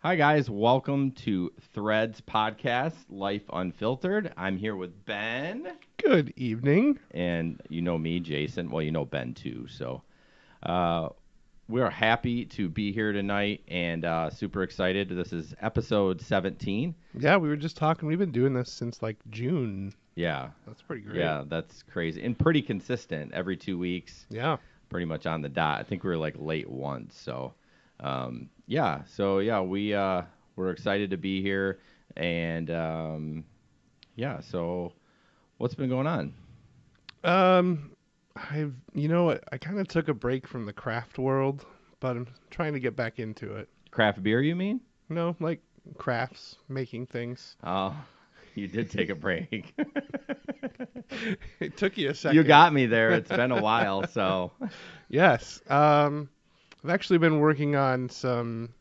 Hi, guys. Welcome to Threads Podcast Life Unfiltered. I'm here with Ben. Good evening. And you know me, Jason. Well, you know Ben, too. So we're happy to be here tonight and super excited. This is episode 17. Yeah, we were just talking. We've been doing this since like June. Yeah. That's pretty great. Yeah, that's crazy. And pretty consistent every 2 weeks. Yeah. Pretty much on the dot. I think we were like late once. So, we're excited to be here. And, so what's been going on? I kind of took a break from the craft world, but I'm trying to get back into it. Craft beer, you mean? No, like crafts, making things. Oh, you did take a break. It took you a second. You got me there. It's been a while, so. Yes. I've actually been working on some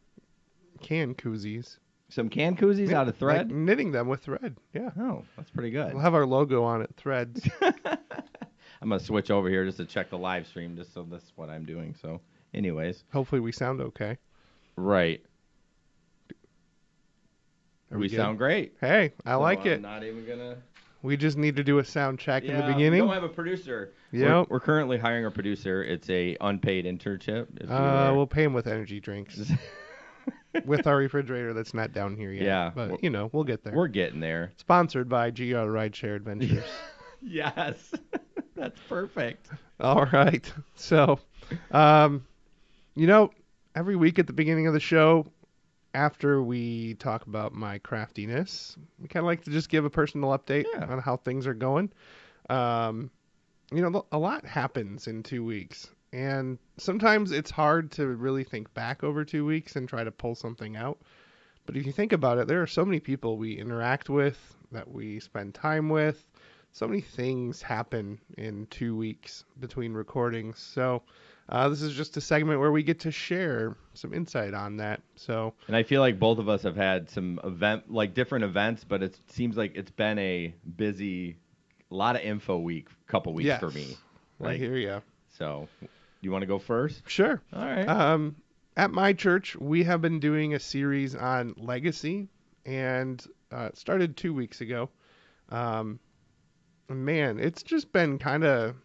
can koozies. Some can koozies out of thread? Like knitting them with thread, yeah. Oh, that's pretty good. We'll have our logo on it, Threads. I'm going to switch over here just to check the live stream, just so that's what I'm doing. So, anyways. Hopefully we sound okay. Right. We sound great. Hey, I like it. I'm not even going to... We just need to do a sound check in the beginning. We don't have a producer. Yep. We're currently hiring a producer. It's a unpaid internship. We'll pay him with energy drinks. With our refrigerator that's not down here yet. Yeah. But, we'll get there. We're getting there. Sponsored by GR Rideshare Adventures. Yes. That's perfect. All right. So, every week at the beginning of the show, after we talk about my craftiness, we kind of like to just give a personal update on how things are going. A lot happens in 2 weeks. And sometimes it's hard to really think back over 2 weeks and try to pull something out. But if you think about it, there are so many people we interact with, that we spend time with. So many things happen in 2 weeks between recordings. So this is just a segment where we get to share some insight on that. So, and I feel like both of us have had some different events, but it seems like it's been a lot of info week, couple weeks for me. I hear you. So, you want to go first? Sure. All right. At my church, we have been doing a series on legacy, and it started 2 weeks ago. Man, it's just been kind of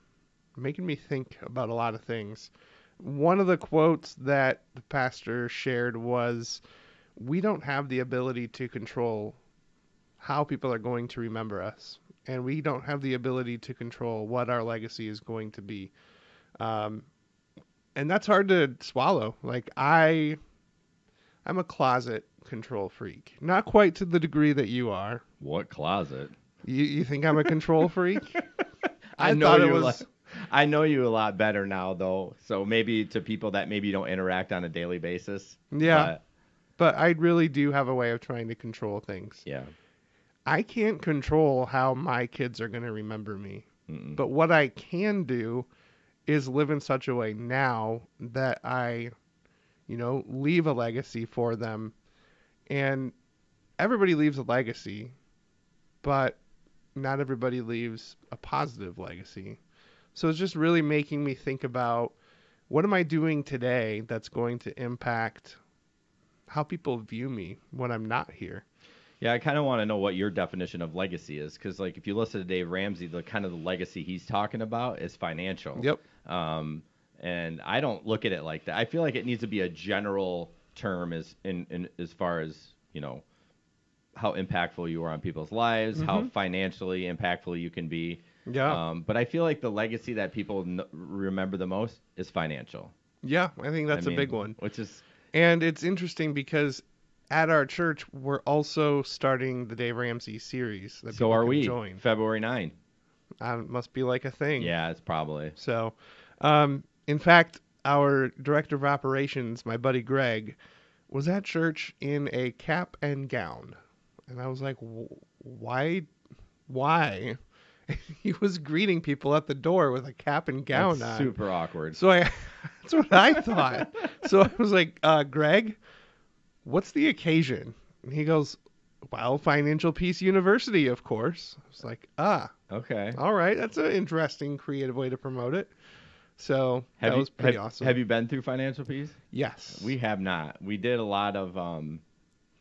making me think about a lot of things. One of the quotes that the pastor shared was, "We don't have the ability to control how people are going to remember us, and we don't have the ability to control what our legacy is going to be." And that's hard to swallow. Like, I'm a closet control freak. Not quite to the degree that you are. What closet? You think I'm a control freak? I know you a lot better now, though. So maybe to people that maybe don't interact on a daily basis. Yeah. But I really do have a way of trying to control things. Yeah. I can't control how my kids are going to remember me. Mm-mm. But what I can do is live in such a way now that I, leave a legacy for them. And everybody leaves a legacy, but not everybody leaves a positive legacy. So it's just really making me think about, what am I doing today that's going to impact how people view me when I'm not here? Yeah, I kind of want to know what your definition of legacy is, because if you listen to Dave Ramsey, the legacy he's talking about is financial. Yep. And I don't look at it like that. I feel like it needs to be a general term as far as, how impactful you are on people's lives, how financially impactful you can be. Yeah. But I feel like the legacy that people remember the most is financial. Yeah, I think that's a big one. And it's interesting because at our church, we're also starting the Dave Ramsey series. That so are we. Join. February 9. Must be like a thing. Yeah, it's probably. So, in fact, our director of operations, my buddy Greg, was at church in a cap and gown. And I was like, why? He was greeting people at the door with a cap and gown on. Super awkward. So that's what I thought. So I was like, Greg, what's the occasion? And he goes, well, Financial Peace University, of course. I was like, okay. All right. That's an interesting, creative way to promote it. So that was pretty awesome. Have you been through Financial Peace? Yes. We have not. We did a lot of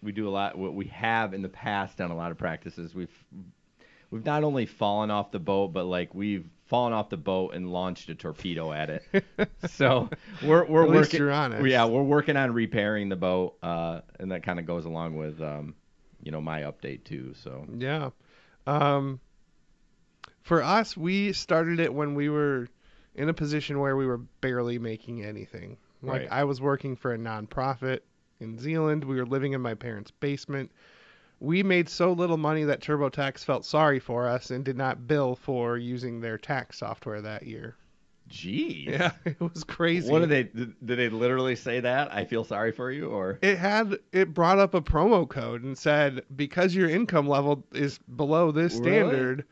we do a lot. What we have in the past done a lot of practices. We've not only fallen off the boat, but like we've fallen off the boat and launched a torpedo at it. So we're At working. least you're honest. Yeah, we're working on repairing the boat, and that kind of goes along with my update too. So yeah. For us, we started it when we were in a position where we were barely making anything. Like Right. I was working for a nonprofit in Zealand. We were living in my parents' basement. We made so little money that TurboTax felt sorry for us and did not bill for using their tax software that year. Jeez. Yeah, it was crazy. What did they literally say that? I feel sorry for you, or It brought up a promo code and said because your income level is below this standard,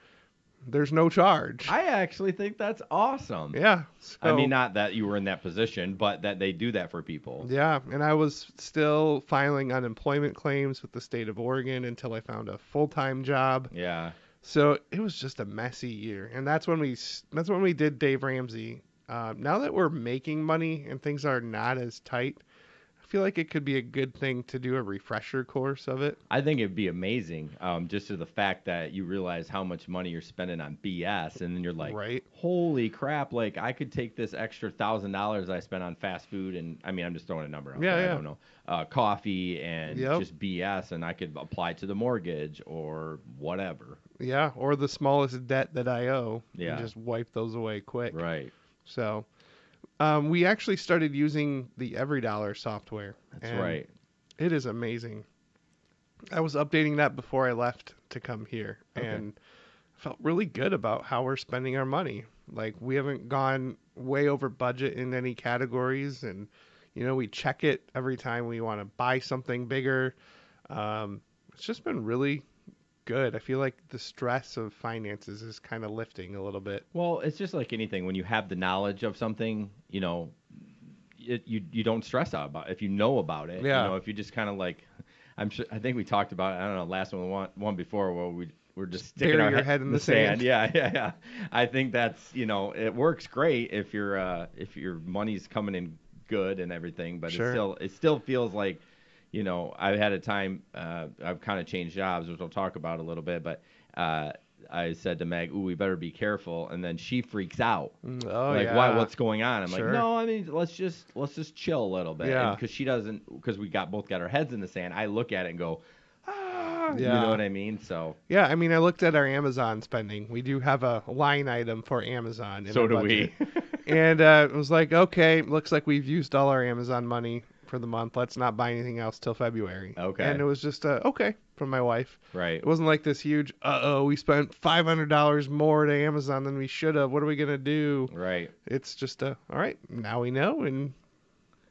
there's no charge. I actually think that's awesome. Yeah. So, I mean, not that you were in that position, but that they do that for people. Yeah, and I was still filing unemployment claims with the state of Oregon until I found a full-time job. Yeah. So it was just a messy year, and that's when we did Dave Ramsey. Now that we're making money and things are not as tight, I feel like it could be a good thing to do a refresher course of it. I think it'd be amazing, just to the fact that you realize how much money you're spending on BS, and then you're like, Right. holy crap, like I could take this extra $1,000 I spent on fast food, and I mean, I'm just throwing a number out there, I don't know, coffee and just BS, and I could apply to the mortgage or whatever. Yeah, or the smallest debt that I owe. Yeah. And just wipe those away quick. Right. So we actually started using the EveryDollar software. That's right. It is amazing. I was updating that before I left to come here, and felt really good about how we're spending our money. Like, we haven't gone way over budget in any categories, and, we check it every time we want to buy something bigger. It's just been really good. I feel like the stress of finances is kind of lifting a little bit. Well, it's just like anything. When you have the knowledge of something, you don't stress out about it. If you know about it. Yeah. If you just kind of like, I think we talked about it, I don't know, last one before where we're just sticking Bury our your head in the sand. Yeah. I think that's, it works great if your money's coming in good and everything, but it still feels like, I've had a time, I've kind of changed jobs, which we'll talk about a little bit, but I said to Meg, "Ooh, we better be careful," and then she freaks out. Why? What's going on? I'm like, no, I mean, let's just chill a little bit. Yeah. Because because we both got our heads in the sand. I look at it and go, Yeah. You know what I mean? So yeah, I mean, I looked at our Amazon spending. We do have a line item for Amazon. So do we. And it was like, okay, looks like we've used all our Amazon money for the month. Let's not buy anything else till February. Okay. And it was just okay from my wife. Right. It wasn't like this huge, we spent $500 more to Amazon than we should have. What are we going to do? Right. It's just all right, now we know and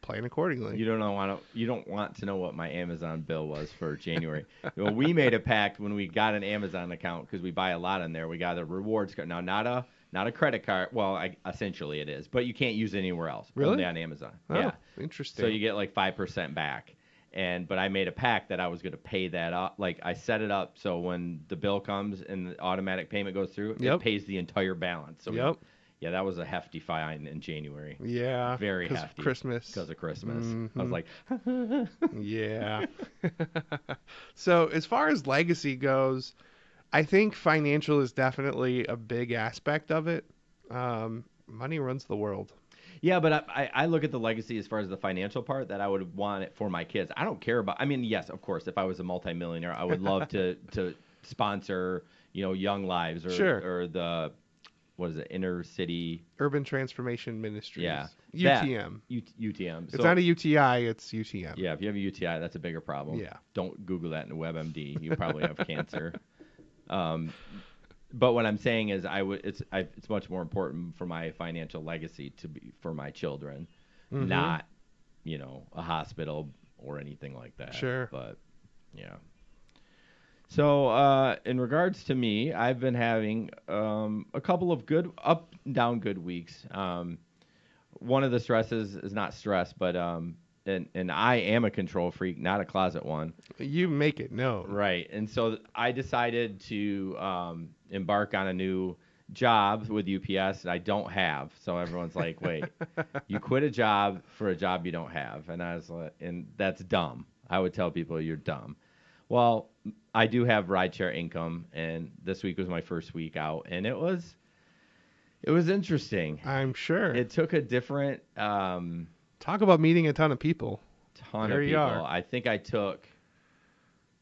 plan accordingly. You don't want to know what my Amazon bill was for January. Well, we made a pact when we got an Amazon account because we buy a lot in there. We got a rewards card. Now, not a credit card. Well, essentially it is, but you can't use it anywhere else. Really? Only on Amazon. Oh, yeah. Interesting. So you get like 5% back. But I made a pact that I was going to pay that up. Like I set it up so when the bill comes and the automatic payment goes through, it pays the entire balance. So yeah, that was a hefty fine in January. Yeah. Very hefty. Because of Christmas. Mm-hmm. I was like, yeah. So as far as legacy goes, I think financial is definitely a big aspect of it. Money runs the world. Yeah, but I look at the legacy as far as the financial part that I would want it for my kids. I don't care about. I mean, yes, of course, if I was a multimillionaire, I would love to sponsor, Young Lives or the what is it, Inner City Urban Transformation Ministries. Yeah, UTM. UTM. It's not a UTI, it's UTM. Yeah, if you have a UTI, that's a bigger problem. Yeah. Don't Google that in WebMD. You probably have cancer. But what I'm saying is, it's much more important for my financial legacy to be for my children, not, a hospital or anything like that. Sure. But yeah. So in regards to me, I've been having a couple of good up and down good weeks. One of the stresses is not stress, but and I am a control freak, not a closet one. You make it known. Right. And so I decided to embark on a new job with UPS that I don't have. So everyone's like, wait, you quit a job for a job you don't have. And I was like, and that's dumb. I would tell people you're dumb. Well, I do have rideshare income, and this week was my first week out, and it was interesting. I'm sure. It took a different Talk about meeting a ton of people. ton of people. I think I took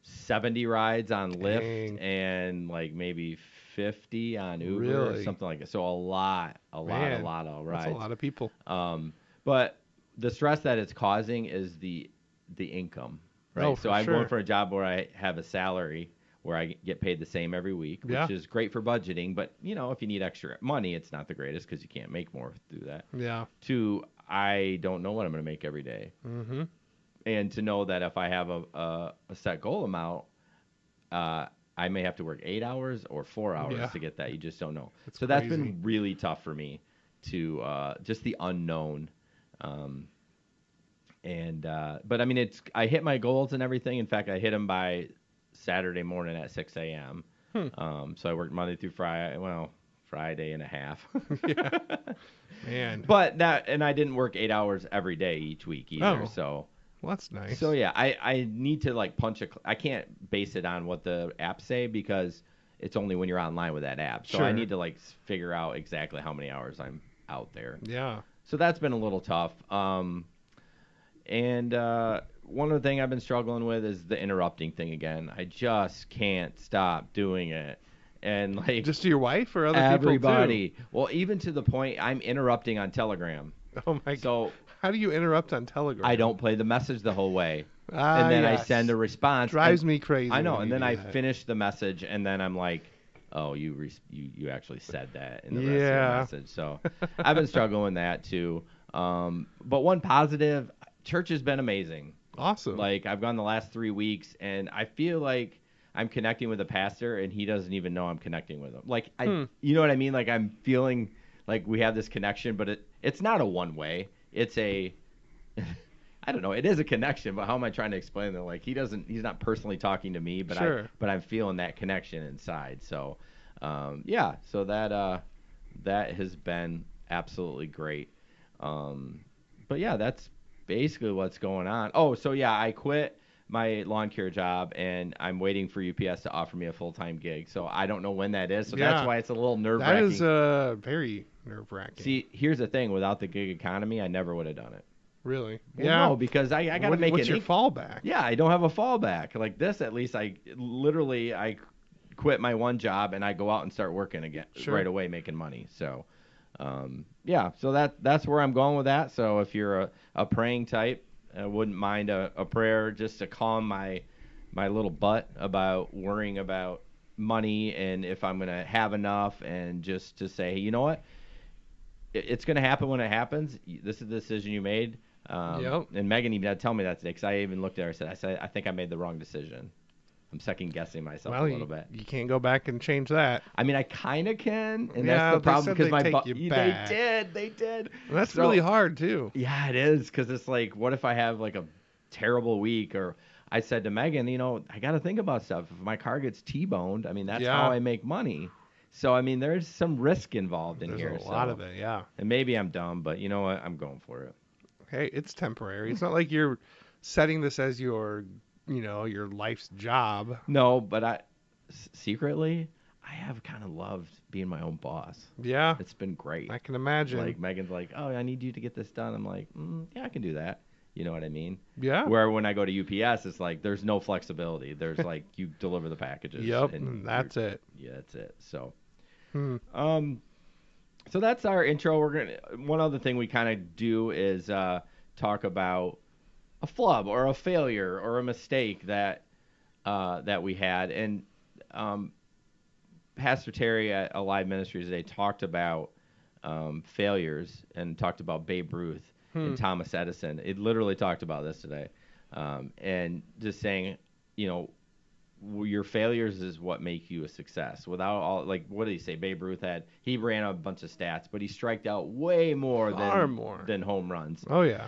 70 rides on Lyft and like maybe 50 on Uber or something like that. So a lot of rides. That's a lot of people. But the stress that it's causing is the income, right? Oh, so I'm going for a job where I have a salary where I get paid the same every week, which is great for budgeting. But, you know, if you need extra money, it's not the greatest because you can't make more through that. Yeah. Two, I don't know what I'm going to make every day. Mm-hmm. And to know that if I have a set goal amount, I may have to work 8 hours or 4 hours to get that. You just don't know. So that's been really tough for me to just the unknown. But I mean, I hit my goals and everything. In fact, I hit them by Saturday morning at 6 a.m. So I worked Monday through Friday. Well, Friday and a half. Yeah. Man. But I didn't work 8 hours every day each week either. So. Well, that's nice. So yeah, I need to like I can't base it on what the apps say because it's only when you're online with that app. So I need to like figure out exactly how many hours I'm out there. Yeah. So that's been a little tough. And one other thing I've been struggling with is the interrupting thing again. I just can't stop doing it. And like just to your wife or other everybody. people too? Well, even to the point I'm interrupting on Telegram. Oh my God. How do you interrupt on Telegram? I don't play the message the whole way. And then I send a response. Drives me crazy. I know. And then I finish the message, and then I'm like, oh, you actually said that in the rest of the message. So I've been struggling with that too. But one positive, church has been amazing. Awesome. Like I've gone the last 3 weeks, and I feel like I'm connecting with a pastor, and he doesn't even know I'm connecting with him. Like you know what I mean? Like I'm feeling like we have this connection, but it's not a one way. It's a, I don't know. It is a connection, but how am I trying to explain that? Like he's not personally talking to me, but but I'm feeling that connection inside. So, so that has been absolutely great. But yeah, that's basically what's going on. Oh, so yeah, I quit my lawn care job, and I'm waiting for UPS to offer me a full-time gig. So I don't know when that is. So that's why it's a little nerve-wracking. That is very nerve-wracking. See, here's the thing. Without the gig economy, I never would have done it. Really? Well, no, because I got to make What's your fallback? Yeah, I don't have a fallback. Like this, at least I quit my one job, and I go out and start working again right away, making money. So, so that's where I'm going with that. So if you're a praying type, I wouldn't mind a prayer just to calm my little butt about worrying about money and if I'm going to have enough, and just to say, hey, you know what? It's going to happen when it happens. This is the decision you made. And Megan even had to tell me that today, because I even looked at her and said, I think I made the wrong decision. I'm second guessing myself a little bit. You can't go back and change that. I mean, I kind of can, and that's the problem because they did. Well, that's really hard too. Yeah, it is, because it's like, what if I have like a terrible week? Or I said to Megan, I got to think about stuff. If my car gets T-boned, I mean, that's how I make money. So I mean, there's some risk involved in here. There's a lot of it, yeah. And maybe I'm dumb, but you know what? I'm going for it. Hey, it's temporary. It's not like you're setting this as your life's job. No, but secretly, I have kind of loved being my own boss. Yeah. It's been great. I can imagine. Like, Megan's like, oh, I need you to get this done. I'm like, yeah, I can do that. You know what I mean? Yeah. Where when I go to UPS, it's like, there's no flexibility. There's like, you deliver the packages. Yep, and that's it. Yeah, that's it. So, so that's our intro. One other thing we kind of do is talk about a flub or a failure or a mistake that we had. And Pastor Terry at Alive Ministries today talked about failures and talked about Babe Ruth and Thomas Edison. It literally talked about this today, and just saying, your failures is what make you a success. Without all, like, what did he say? Babe Ruth he ran a bunch of stats, but he striked out way more than home runs. Oh yeah.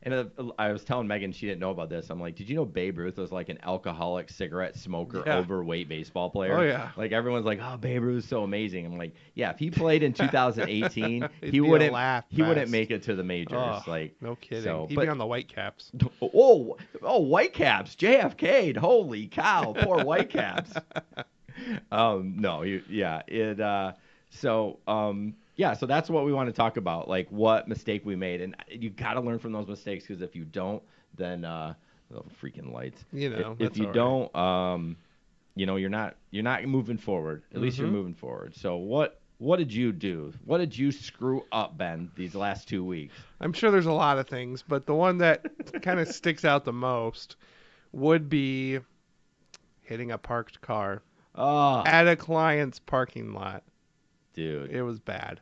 And I was telling Megan she didn't know about this. I'm like, did you know Babe Ruth was like an alcoholic cigarette smoker, overweight baseball player? Oh yeah. Like everyone's like, oh, Babe Ruth's so amazing. I'm like, yeah, if he played in 2018, he be wouldn't a laugh he wouldn't fest. make it to the majors. Oh, like no kidding. So, He'd be on the Whitecaps. Oh, Whitecaps, JFK'd. Holy cow, poor Whitecaps. No, so that's what we want to talk about, like what mistake we made, and you got to learn from those mistakes, because if you don't, then freaking lights. If you don't, you're not moving forward. At least you're moving forward. So what did you do? What did you screw up, Ben, these last 2 weeks? I'm sure there's a lot of things, but the one that kind of sticks out the most would be hitting a parked car at a client's parking lot. Dude. It was bad.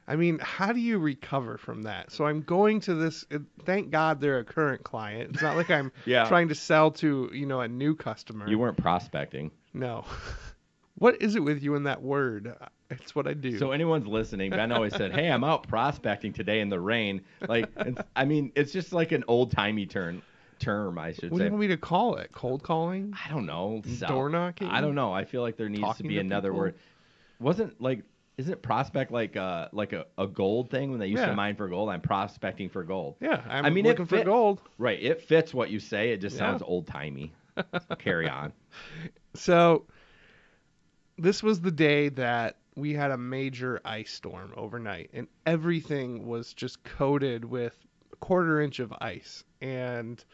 I mean, how do you recover from that? So I'm going to this. Thank God they're a current client. It's not like I'm trying to sell to, a new customer. You weren't prospecting. No. What is it with you in that word? It's what I do. So anyone's listening, Ben always said, hey, I'm out prospecting today in the rain. Like, it's just like an old-timey term, I should say. What do you want me to call it? Cold calling? I don't know. Door knocking? I don't know. I feel like there needs to be another word. Isn't prospect like a gold thing when they used to mine for gold? I'm prospecting for gold. Yeah, I'm looking for gold. Right. It fits what you say. It just sounds old-timey. Carry on. So this was the day that we had a major ice storm overnight, and everything was just coated with a quarter inch of ice. And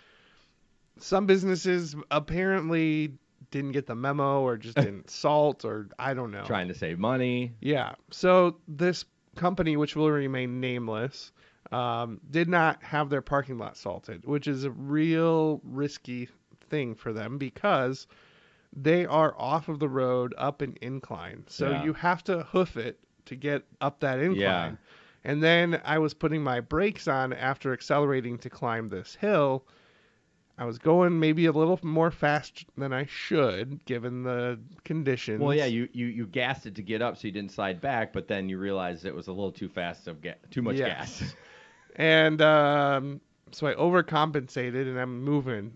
some businesses apparently didn't get the memo, or just didn't salt, or I don't know. Trying to save money. Yeah. So this company, which will remain nameless, did not have their parking lot salted, which is a real risky thing for them, because they are off of the road up an incline. So you have to hoof it to get up that incline. Yeah. And then I was putting my brakes on after accelerating to climb this hill. I was going maybe a little more fast than I should, given the conditions. Well, yeah, you gassed it to get up so you didn't slide back, but then you realized it was a little too fast, too much gas. And so I overcompensated, and I'm moving.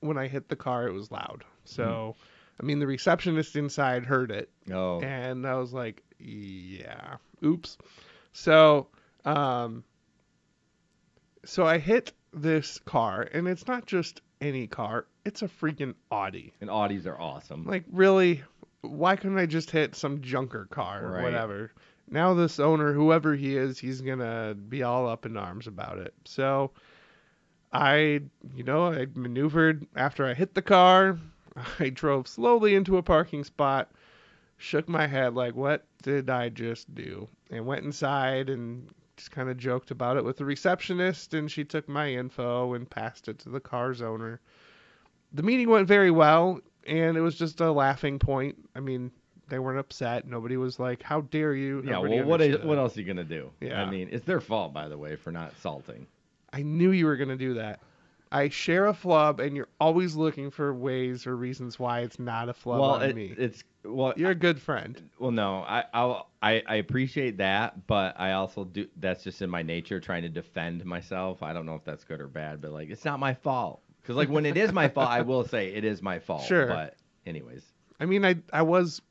When I hit the car, it was loud. So, the receptionist inside heard it. Oh. And I was like, yeah, oops. So, so I hit this car, and it's not just any car. It's a freaking Audi. And Audis are awesome. Like, really? Why couldn't I just hit some junker car or whatever? Now this owner, whoever he is, he's going to be all up in arms about it. So I maneuvered after I hit the car. I drove slowly into a parking spot, shook my head like, what did I just do? And went inside and just kind of joked about it with the receptionist, and she took my info and passed it to the car's owner. The meeting went very well, and it was just a laughing point. They weren't upset. Nobody was like, how dare you? Yeah, Nobody what else are you going to do? Yeah. It's their fault, by the way, for not salting. I knew you were going to do that. I share a flub, and you're always looking for ways or reasons why it's not a flub on me. You're a good friend. Well, no, I appreciate that, but I also do. That's just in my nature, trying to defend myself. I don't know if that's good or bad, but it's not my fault. Because when it is my fault, I will say it is my fault. Sure. But anyways, I was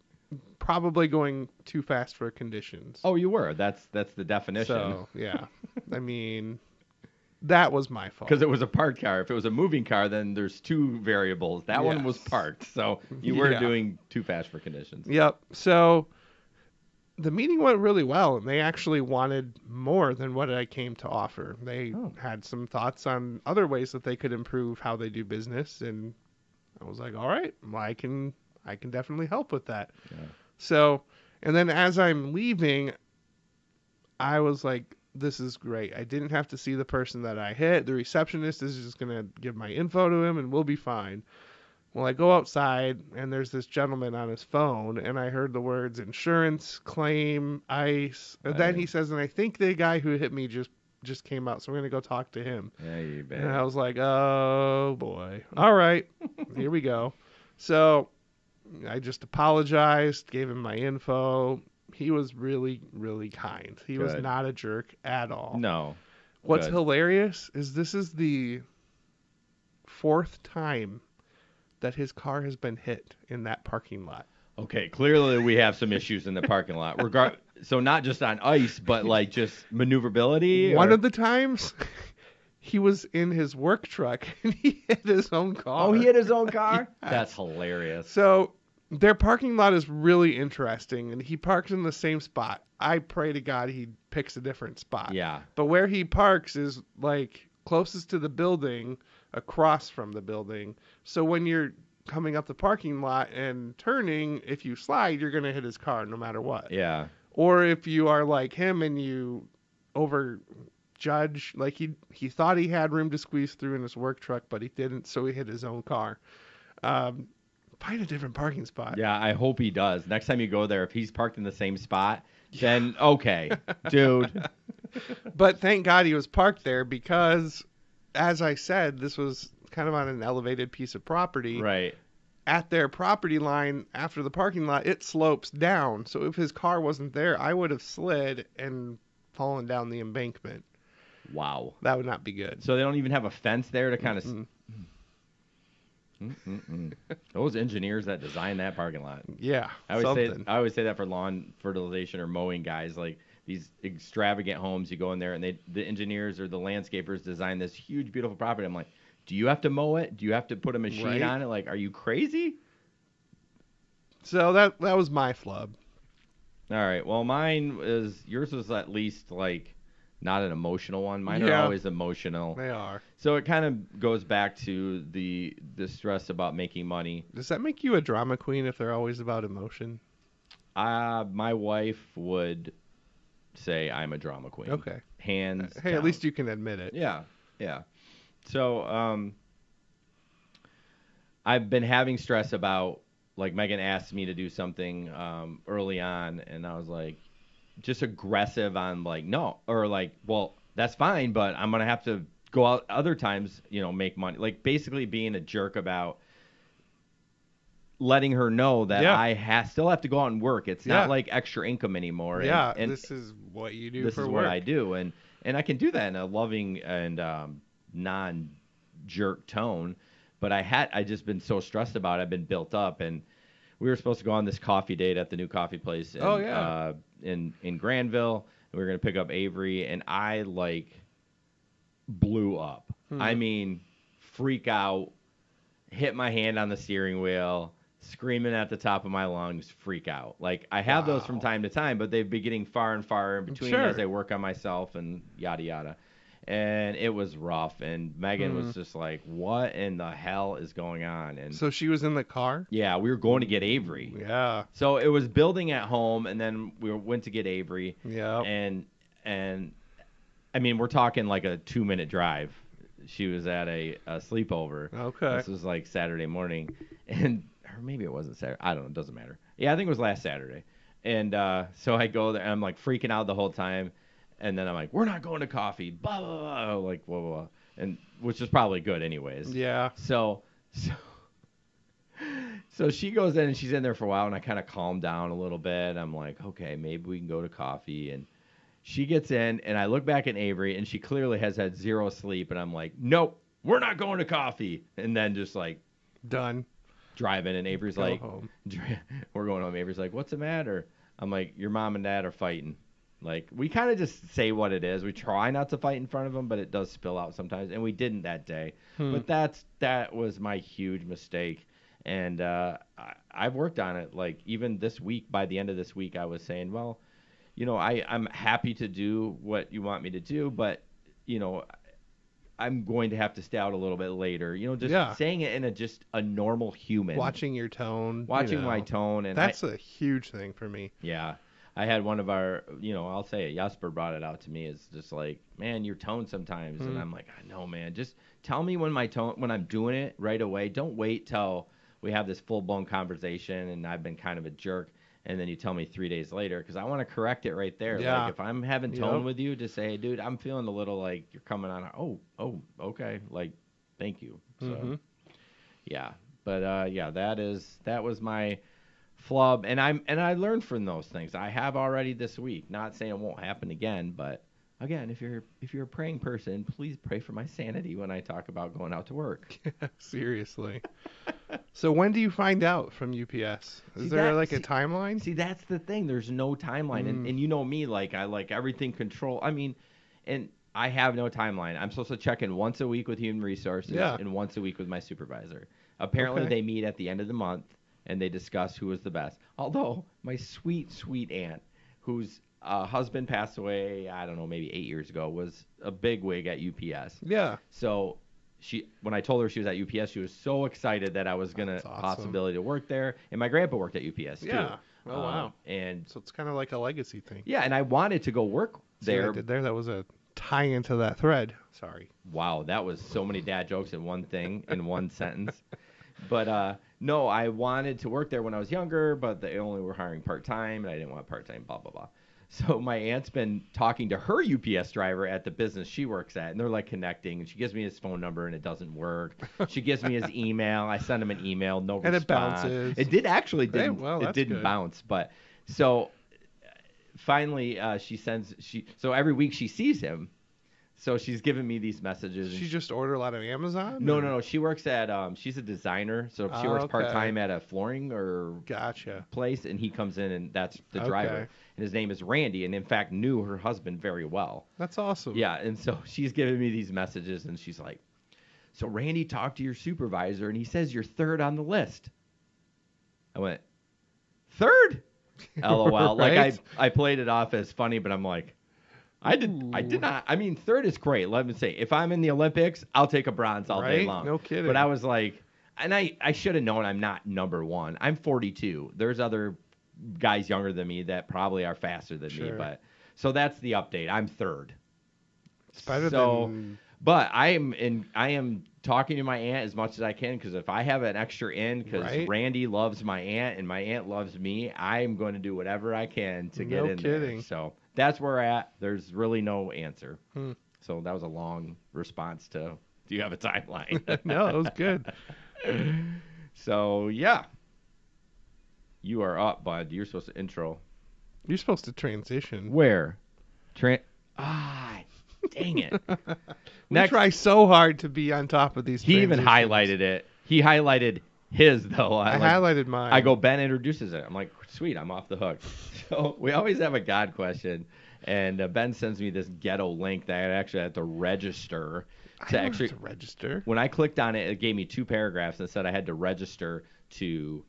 probably going too fast for conditions. Oh, you were. That's the definition. So yeah, that was my fault. Because it was a parked car. If it was a moving car, then there's two variables. That one was parked. So you were doing too fast for conditions. Yep. So the meeting went really well, and they actually wanted more than what I came to offer. They had some thoughts on other ways that they could improve how they do business, and I was like, all right, I can definitely help with that. Yeah. So, and then as I'm leaving, I was like, this is great. I didn't have to see the person that I hit. The receptionist is just going to give my info to him, and we'll be fine. Well, I go outside, and there's this gentleman on his phone, and I heard the words insurance, claim, ice. And then he says, and I think the guy who hit me just came out, so I'm going to go talk to him. Yeah, you bet. And I was like, oh, boy. All right, here we go. So I just apologized, gave him my info. He was really, really kind. He was not a jerk at all. No. What's Good. hilarious is this is the 4th time that his car has been hit in that parking lot. Okay, clearly we have some issues in the parking lot. So not just on ice, but like just maneuverability. One of the times, he was in his work truck and he hit his own car. Oh, he hit his own car? Yeah. That's hilarious. So their parking lot is really interesting, and he parks in the same spot. I pray to God he picks a different spot. Yeah. But where he parks is like closest to the building, across from the building. So when you're coming up the parking lot and turning, if you slide, you're going to hit his car no matter what. Yeah. Or if you are like him and you overjudge, like he thought he had room to squeeze through in his work truck, but he didn't, so he hit his own car. Find a different parking spot. Yeah, I hope he does. Next time you go there, if he's parked in the same spot, then okay, dude. But thank God he was parked there because, as I said, this was kind of on an elevated piece of property. Right. At their property line, after the parking lot, it slopes down. So if his car wasn't there, I would have slid and fallen down the embankment. Wow. That would not be good. So they don't even have a fence there to kind of... Those engineers that designed that parking lot. Yeah, I always say that for lawn fertilization or mowing guys, like these extravagant homes. You go in there and the engineers or the landscapers design this huge, beautiful property. I'm like, do you have to mow it? Do you have to put a machine on it? Like, are you crazy? So that was my flub. All right. Well, yours was at least like not an emotional one. Mine are always emotional. They are. So it kind of goes back to the stress about making money. Does that make you a drama queen if they're always about emotion? My wife would say I'm a drama queen. Okay. Hands Hey, down. at least you can admit it. Yeah. Yeah. So I've been having stress about, like, Megan asked me to do something early on, and I was like, just aggressive on like, no, or like, well, that's fine, but I'm going to have to go out other times, make money. Like, basically being a jerk about letting her know that I still have to go out and work. It's not like extra income anymore. Yeah, and this is what you do this for is work. what I do. And I can do that in a loving and non-jerk tone. But I just been so stressed about it. I've been built up. And we were supposed to go on this coffee date at the new coffee place in Granville. We were going to pick up Avery, and I, like, blew up. I mean, freak out, hit my hand on the steering wheel, screaming at the top of my lungs, freak out. Like, I have those from time to time, but they've been getting far and far in between as I work on myself and yada, yada. And it was rough, and Megan was just like, what in the hell is going on? And so she was in the car? Yeah, we were going to get Avery. Yeah. So it was building at home, and then we went to get Avery. Yeah. And I mean, we're talking like a 2-minute drive. She was at a sleepover. Okay. This was like Saturday morning, or maybe it wasn't Saturday. I don't know. It doesn't matter. Yeah, I think it was last Saturday. And so I go there, and I'm like freaking out the whole time. And then I'm like, we're not going to coffee, blah, blah, blah, like, blah, blah, blah. And which is probably good anyways. Yeah. So she goes in, and she's in there for a while, and I kind of calm down a little bit. I'm like, okay, maybe we can go to coffee. And she gets in, and I look back at Avery, and she clearly has had zero sleep. And I'm like, nope, we're not going to coffee. And then just like, done. Driving, and Avery's Go like, home. we're going home. Avery's like, what's the matter? I'm like, your mom and dad are fighting. Like, we kind of just say what it is. We try not to fight in front of them, but it does spill out sometimes, and we didn't that day. But that was my huge mistake, and I've worked on it. Like, even this week, by the end of this week, I was saying, well, I'm happy to do what you want me to do, but, I'm going to have to stay out a little bit later. Just saying it in just a normal human. Watching your tone. Watching my tone. And that's a huge thing for me. Yeah. I had one of our, I'll say it, Jasper brought it out to me. It's just like, man, your tone sometimes. And I'm like, I know, man. Just tell me when I'm doing it right away. Don't wait till we have this full-blown conversation and I've been kind of a jerk. And then you tell me 3 days later, because I want to correct it right there. Yeah. Like, if I'm having tone with you, to say, dude, I'm feeling a little like you're coming on. Oh, okay. Like, thank you. So, yeah. But, that was my flub, and I learned from those things. I have already this week. Not saying it won't happen again, but again, if you're a praying person, please pray for my sanity when I talk about going out to work. Seriously. So when do you find out from UPS? Is there like a timeline? See, that's the thing. There's no timeline, and you know me, like I like everything control. I mean, and I have no timeline. I'm supposed to check in once a week with human resources and once a week with my supervisor. Apparently, they meet at the end of the month and they discuss who is the best. Although my sweet, sweet aunt, whose husband passed away, I don't know, maybe 8 years ago, was a bigwig at UPS. Yeah. So when I told her she was at UPS, she was so excited that I was gonna possibility to work there. And my grandpa worked at UPS too. Yeah. Oh wow. And so it's kind of like a legacy thing. Yeah, and I wanted to go work there. See what I did there? That was a tie into that thread. Sorry. Wow, that was so many dad jokes in one thing, in one sentence. But no, I wanted to work there when I was younger, but they only were hiring part-time, and I didn't want part-time, blah, blah, blah. So my aunt's been talking to her UPS driver at the business she works at, and they're like connecting, and she gives me his phone number, and it doesn't work. She gives me his email. I send him an email, no response. And it bounces. It didn't bounce, but so finally so every week she sees him. So she's giving me these messages. She just order a lot of Amazon? No. She works at she's a designer, so she works part-time at a flooring place, and he comes in, and that's the driver. And his name is Randy, and in fact knew her husband very well. That's awesome. Yeah, and so she's giving me these messages, and she's like, so Randy talked to your supervisor, and he says you're third on the list. I went, third? LOL. Right? Like I played it off as funny, but I'm like, I did not. I mean, third is great. Let me say, if I'm in the Olympics, I'll take a bronze all day long. No kidding. But I was like, and I should have known I'm not number one. I'm 42. There's other guys younger than me that probably are faster than me. But so that's the update. I'm third. It's better than. But I am talking to my aunt as much as I can, because if I have an extra in, because Randy loves my aunt and my aunt loves me, I'm going to do whatever I can to get in there. So that's where we're at. There's really no answer. So that was a long response to, do you have a timeline? No, it was good. So, yeah. You are up, bud. You're supposed to intro. You're supposed to transition. Where? Dang it. We try so hard to be on top of these. He even highlighted it. He highlighted his, though. I highlighted mine. I go, Ben introduces it. I'm like, sweet, I'm off the hook. So we always have a God question. And Ben sends me this ghetto link that I actually had to register. To register. When I clicked on it, it gave me 2 paragraphs and said I had to register to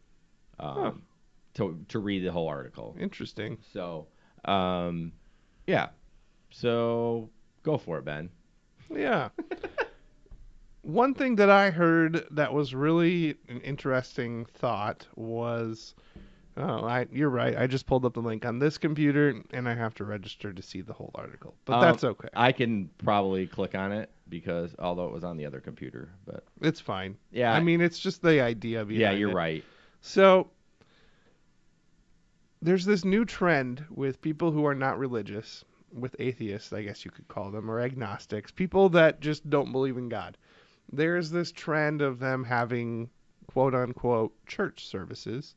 read the whole article. Interesting. So, yeah. So go for it, Ben. Yeah. One thing that I heard that was really an interesting thought was, you're right. I just pulled up the link on this computer, and I have to register to see the whole article. But that's okay. I can probably click on it, because although it was on the other computer, but it's fine. Yeah. I mean, it's just the idea behind it. Yeah, you're right. So there's this new trend with people who are not religious, with atheists, I guess you could call them, or agnostics, people that just don't believe in God. There's this trend of them having quote-unquote church services.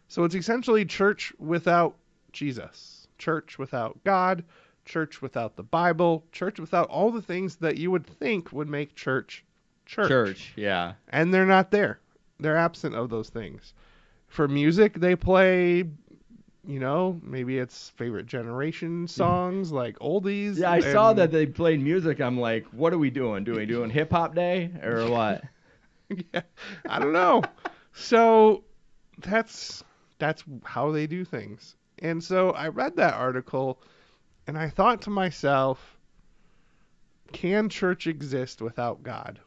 So it's essentially church without Jesus, church without God, church without the Bible, church without all the things that you would think would make church. Church, yeah. And they're not there. They're absent of those things. For music, they play, maybe it's favorite generation songs, like oldies. Yeah, I saw that they played music. I'm like, what are we doing? Doing hip hop day or what? Yeah, I don't know. So that's how they do things. And so I read that article, and I thought to myself, can church exist without God?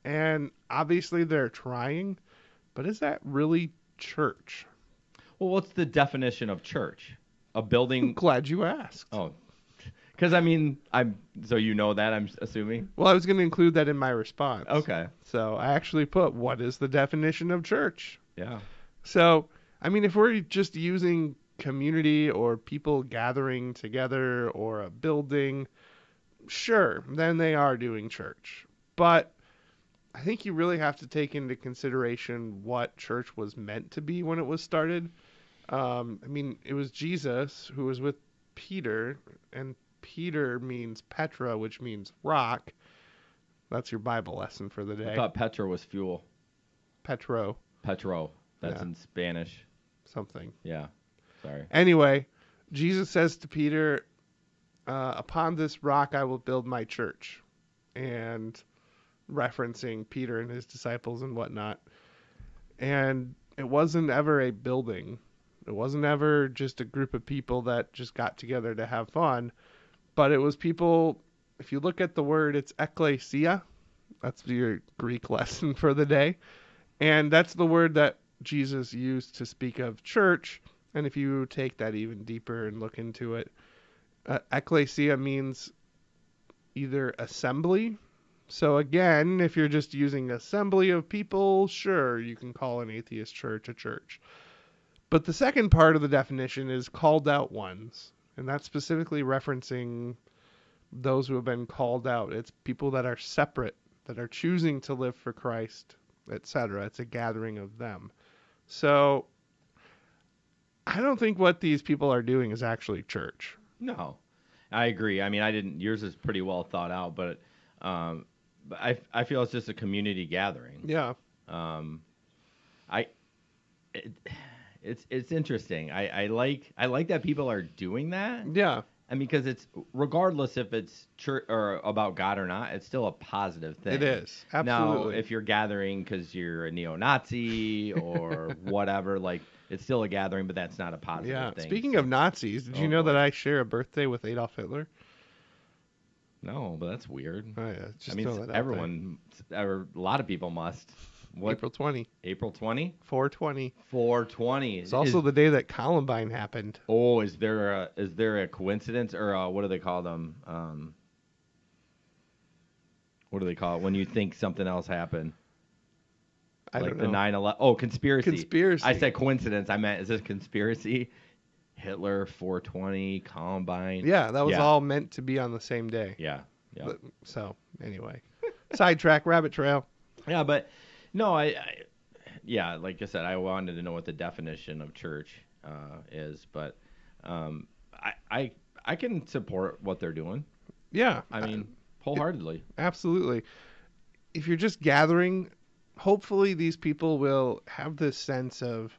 And obviously they're trying, but is that really church? Well, what's the definition of church? A building? I'm glad you asked. Oh, because so you know that, I'm assuming? Well, I was going to include that in my response. Okay. So I actually put, what is the definition of church? Yeah. So, I mean, if we're just using community or people gathering together or a building, sure, then they are doing church. But I think you really have to take into consideration what church was meant to be when it was started. I mean, it was Jesus who was with Peter, and Peter means Petra, which means rock. That's your Bible lesson for the day. I thought Petra was fuel. Petro. That's in Spanish. Something. Yeah. Sorry. Anyway, Jesus says to Peter, upon this rock I will build my church. And referencing Peter and his disciples and whatnot. And it wasn't ever a building. It wasn't ever just a group of people that just got together to have fun. But it was people, if you look at the word, it's ekklesia. That's your Greek lesson for the day. And that's the word that Jesus used to speak of church. And if you take that even deeper and look into it, ekklesia means either assembly. So again, if you're just using assembly of people, sure, you can call an atheist church a church. But the second part of the definition is called out ones. And that's specifically referencing those who have been called out. It's people that are separate, that are choosing to live for Christ, etc. It's a gathering of them. So I don't think what these people are doing is actually church. No, I agree. I mean, yours is pretty well thought out, but I feel it's just a community gathering. Yeah. It's interesting. I like that people are doing that. Yeah. I mean, because it's regardless if it's church or about God or not, it's still a positive thing. It is, absolutely. Now, if you're gathering because you're a neo-Nazi or whatever, like it's still a gathering, but that's not a positive thing. Speaking of Nazis, did you know that I share a birthday with Adolf Hitler? No, but that's weird. Oh, yeah, just everyone, a lot of people must. What? April 20. April 20? 420. 420. It's also the day that Columbine happened. Oh, is there a coincidence or what do they call them? What do they call it when you think something else happened? I don't know. The 9/11. Oh, conspiracy. Conspiracy. I said coincidence. I meant, is this conspiracy? Hitler, 420, Columbine. Yeah, that was all meant to be on the same day. Yeah. So, anyway. Sidetrack, rabbit trail. Yeah, but no, like I said, I wanted to know what the definition of church is, but I can support what they're doing. Yeah. I mean, wholeheartedly. Absolutely. If you're just gathering, hopefully these people will have this sense of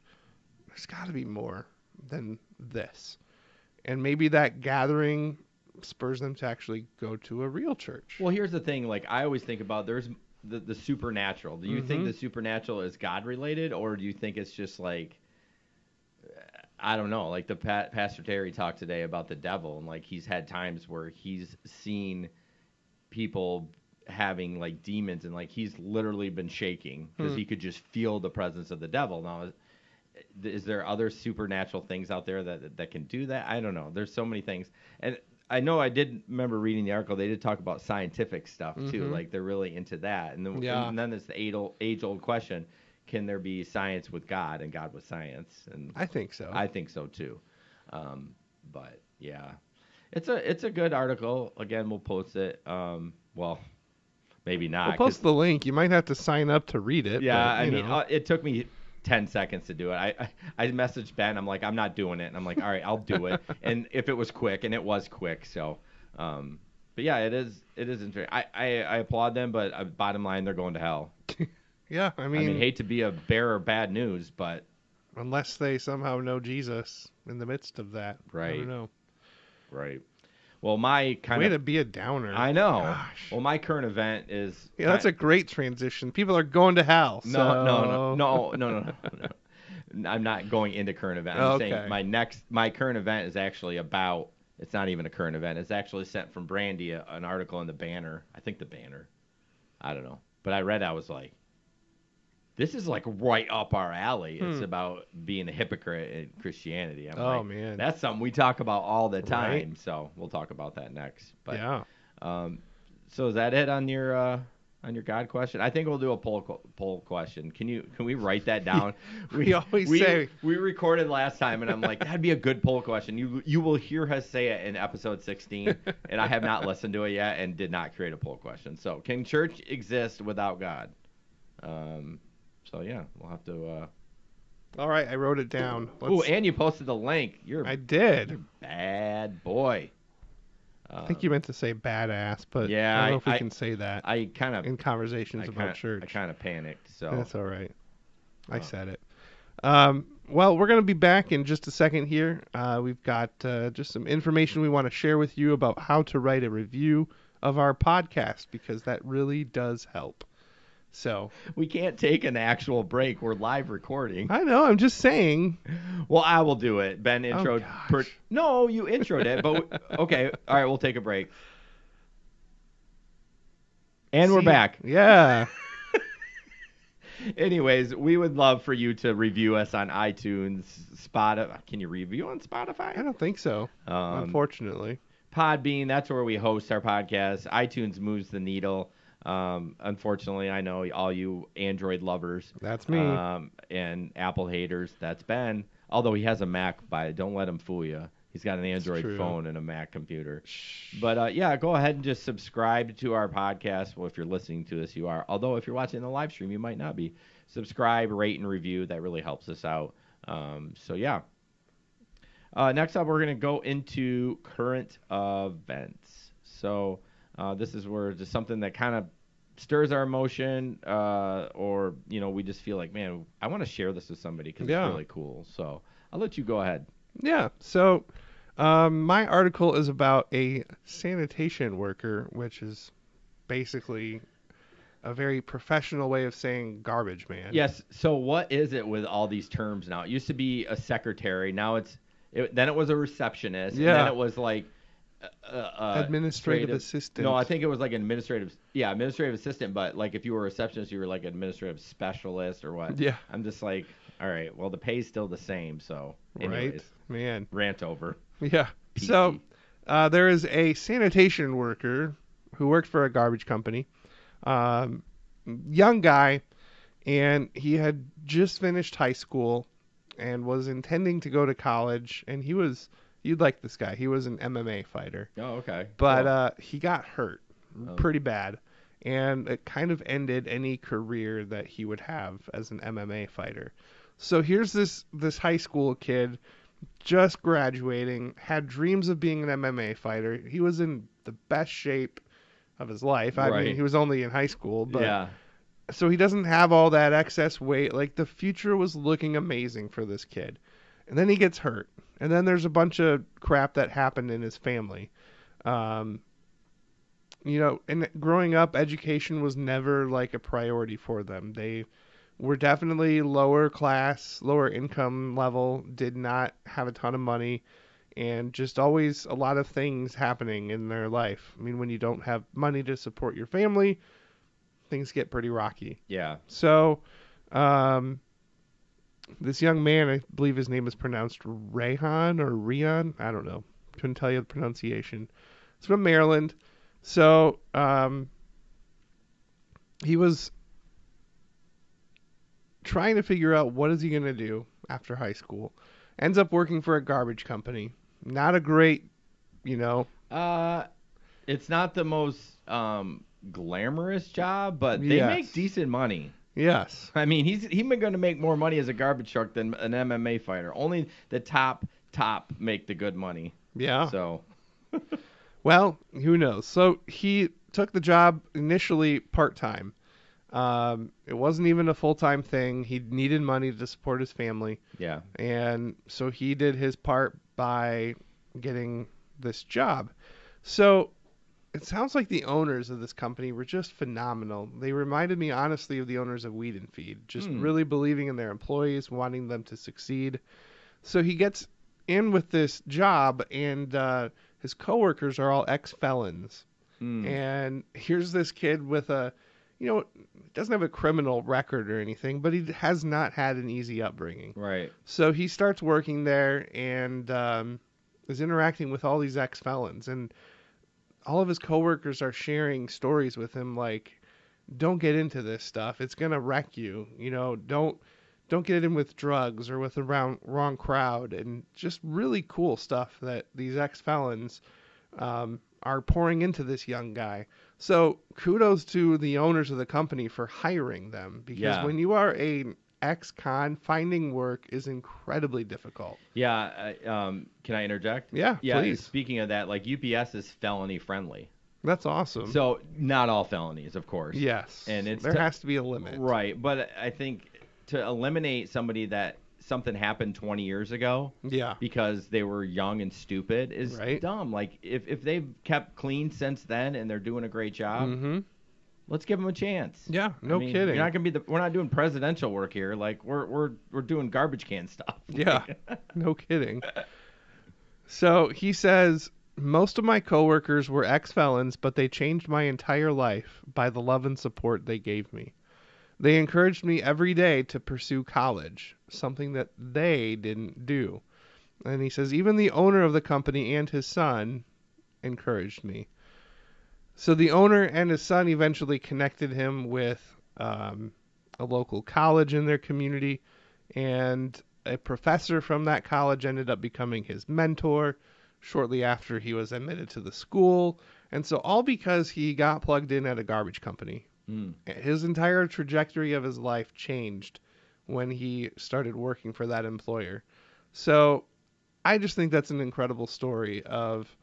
there's got to be more than this. And maybe that gathering spurs them to actually go to a real church. Well, here's the thing. Like, I always think about there's the supernatural. Do you think the supernatural is God related, or do you think it's just like, I don't know, like the Pastor Terry talked today about the devil, and like he's had times where he's seen people having like demons, and like he's literally been shaking because he could just feel the presence of the devil. Now, is there other supernatural things out there that can do that? I don't know. There's so many things. And I know I did remember reading the article. They did talk about scientific stuff too. Like they're really into that. And then there's the age-old question: can there be science with God and God with science? And I think so. I think so too. But yeah, it's a good article. Again, we'll post it. Well, maybe not. We'll post the link. You might have to sign up to read it. Yeah, but, I mean, it took me 10 seconds to do it. I messaged Ben. I'm like, I'm not doing it. And I'm like, all right, I'll do it. And if it was quick, and it was quick. So, but yeah, it is interesting. I applaud them, but bottom line, they're going to hell. Yeah, I mean, hate to be a bearer of bad news, but unless they somehow know Jesus in the midst of that, right? I don't know. Right. Well, my way to be a downer. I know. Gosh. Well, my current event is. Yeah, that's a great transition. People are going to hell. No. I'm not going into current event. I'm saying my current event is actually about. It's not even a current event. It's actually sent from Brandy, an article in the Banner. I think the Banner. I don't know, but I read. I was like, this is like right up our alley. It's about being a hypocrite in Christianity. Man, that's something we talk about all the time. Right? So we'll talk about that next. But, yeah. So is that it on your God question? I think we'll do a poll question. Can we write that down? we always say we recorded last time, and I'm like, that'd be a good poll question. You will hear us say it in episode 16, and I have not listened to it yet and did not create a poll question. So can church exist without God? So yeah, we'll have to. All right, I wrote it down. Oh, and you posted the link. I did. You're a bad boy. I think you meant to say badass, but yeah, I don't know if we can say that in conversations about church. I kind of panicked, so that's all right. I said it. Well, we're going to be back in just a second here. We've got just some information we want to share with you about how to write a review of our podcast, because that really does help. So we can't take an actual break. We're live recording. I know. I'm just saying. Well, I will do it. Ben intro. Oh, no, you introed it. But okay. All right. We'll take a break. And we're back. Yeah. Anyways, we would love for you to review us on iTunes, Spotify. Can you review on Spotify? I don't think so. Unfortunately. Podbean. That's where we host our podcast. iTunes moves the needle. Unfortunately, I know all you Android lovers. That's me. And Apple haters. That's Ben. Although he has a Mac, don't let him fool you. He's got an Android phone and a Mac computer. But yeah, go ahead and just subscribe to our podcast. Well, if you're listening to this, you are. Although if you're watching the live stream, you might not be. Subscribe, rate, and review. That really helps us out. So yeah. Next up, we're going to go into current events. So this is where just something that kind of stirs our emotion, or we just feel like, man, I want to share this with somebody because it's really cool. So I'll let you go ahead. Yeah. So my article is about a sanitation worker, which is basically a very professional way of saying garbage man. Yes. So what is it with all these terms now? It used to be a secretary. Now then it was a receptionist. Yeah. And then it was like administrative assistant. No, I think it was like administrative assistant. But like if you were a receptionist, you were like administrative specialist or what? Yeah. I'm just like, all right, well, the pay's still the same. So anyways, right, man. Rant over. Yeah. PC. So there is a sanitation worker who worked for a garbage company. Young guy, and he had just finished high school and was intending to go to college. And you'd like this guy. He was an MMA fighter. Oh, okay. But he got hurt pretty bad, and it kind of ended any career that he would have as an MMA fighter. So here's this high school kid just graduating, had dreams of being an MMA fighter. He was in the best shape of his life. I mean, he was only in high school, but yeah. So he doesn't have all that excess weight. Like, the future was looking amazing for this kid. And then he gets hurt. And then there's a bunch of crap that happened in his family. And growing up, education was never like a priority for them. They were definitely lower class, lower income level, did not have a ton of money, and just always a lot of things happening in their life. I mean, when you don't have money to support your family, things get pretty rocky. Yeah. So, this young man, I believe his name is pronounced Rayhan or Rion. I don't know. Couldn't tell you the pronunciation. It's from Maryland. So, he was trying to figure out what is he going to do after high school. Ends up working for a garbage company. Not a great, It's not the most glamorous job, but they make decent money. Yes. I mean, he's going to make more money as a garbage truck than an MMA fighter. Only the top make the good money. Yeah. So, well, who knows? So he took the job initially part-time. It wasn't even a full-time thing. He needed money to support his family. Yeah. And so he did his part by getting this job. So it sounds like the owners of this company were just phenomenal. They reminded me, honestly, of the owners of Weed and Feed, just really believing in their employees, wanting them to succeed. So he gets in with this job, and his coworkers are all ex-felons. And here's this kid with doesn't have a criminal record or anything, but he has not had an easy upbringing. Right. So he starts working there and is interacting with all these ex-felons, and all of his coworkers are sharing stories with him like, don't get into this stuff. It's going to wreck you. Don't get in with drugs or with the wrong crowd, and just really cool stuff that these ex-felons are pouring into this young guy. So kudos to the owners of the company for hiring them, because when you are a ex-con, finding work is incredibly difficult. Yeah. Can I interject? Yeah, please. Speaking of that, like UPS is felony friendly. That's awesome. So not all felonies, of course. Yes. And there has to be a limit. Right. But I think to eliminate somebody that something happened 20 years ago because they were young and stupid is dumb. Like if they've kept clean since then and they're doing a great job, let's give them a chance. Yeah, no kidding. You're not gonna be we're not doing presidential work here. Like we're doing garbage can stuff. Yeah, no kidding. So he says, most of my coworkers were ex-felons, but they changed my entire life by the love and support they gave me. They encouraged me every day to pursue college, something that they didn't do. And he says, even the owner of the company and his son encouraged me. So the owner and his son eventually connected him with a local college in their community, and a professor from that college ended up becoming his mentor shortly after he was admitted to the school. And so all because he got plugged in at a garbage company. His entire trajectory of his life changed when he started working for that employer. So I just think that's an incredible story of,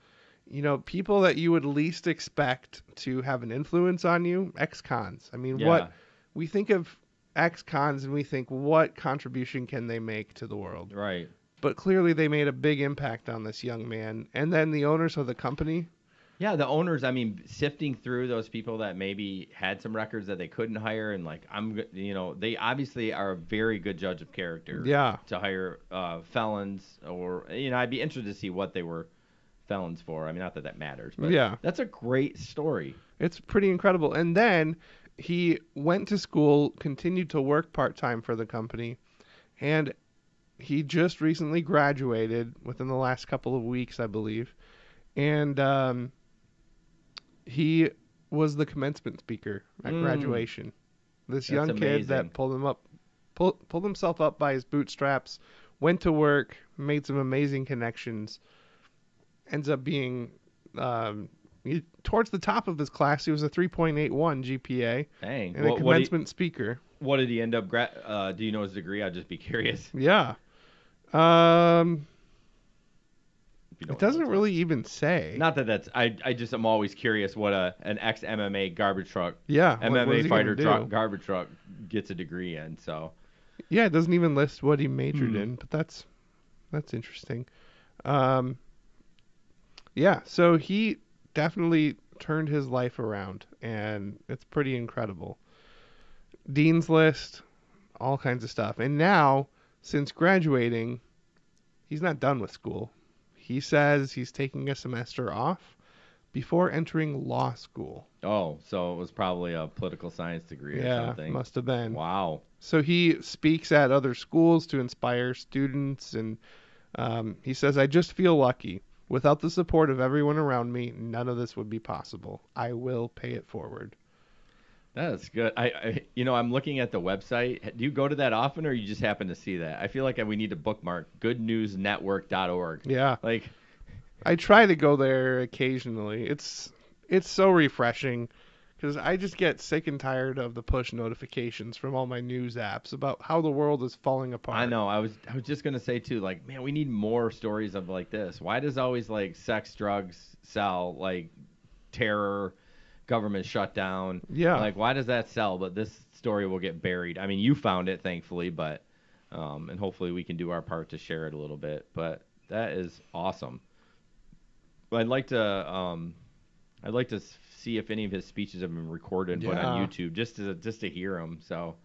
people that you would least expect to have an influence on you, ex-cons. I mean, what we think of ex-cons and we think, what contribution can they make to the world? Right. But clearly they made a big impact on this young man. And then the owners of the company. Yeah, the owners, sifting through those people that maybe had some records that they couldn't hire, and they obviously are a very good judge of character. Yeah. To hire felons, or I'd be interested to see what they were felons for. Not that matters, but that's a great story. It's pretty incredible. And then he went to school, continued to work part-time for the company, and he just recently graduated within the last couple of weeks, I believe. And he was the commencement speaker at graduation. This young kid that pulled himself up by his bootstraps, went to work, made some amazing connections, ends up being towards the top of his class. He was a 3.81 GPA. Dang. And a commencement speaker. What did he end up do you know his degree? I'd just be curious. Yeah. It doesn't really even say. Not that that's. I'm always curious what an ex MMA garbage truck. Yeah. MMA fighter truck garbage truck gets a degree in. So. Yeah, it doesn't even list what he majored in, but that's interesting. Yeah, so he definitely turned his life around, and it's pretty incredible. Dean's List, all kinds of stuff. And now, since graduating, he's not done with school. He says he's taking a semester off before entering law school. Oh, so it was probably a political science degree or something. Yeah, must have been. Wow. So he speaks at other schools to inspire students, and he says, I just feel lucky. Without the support of everyone around me, none of this would be possible. I will pay it forward. That's good. I'm looking at the website. Do you go to that often, or you just happen to see that? I feel like we need to bookmark goodnewsnetwork.org. Yeah. Like, I try to go there occasionally. It's so refreshing because I just get sick and tired of the push notifications from all my news apps about how the world is falling apart. I know. I was just gonna say too. Like, man, we need more stories of like this. Why does always like sex, drugs sell? Like, terror. Government shutdown. Yeah. Like, why does that sell? But this story will get buried. You found it, thankfully, but and hopefully we can do our part to share it a little bit. But that is awesome. I'd like to see if any of his speeches have been recorded and put on YouTube just to hear them. So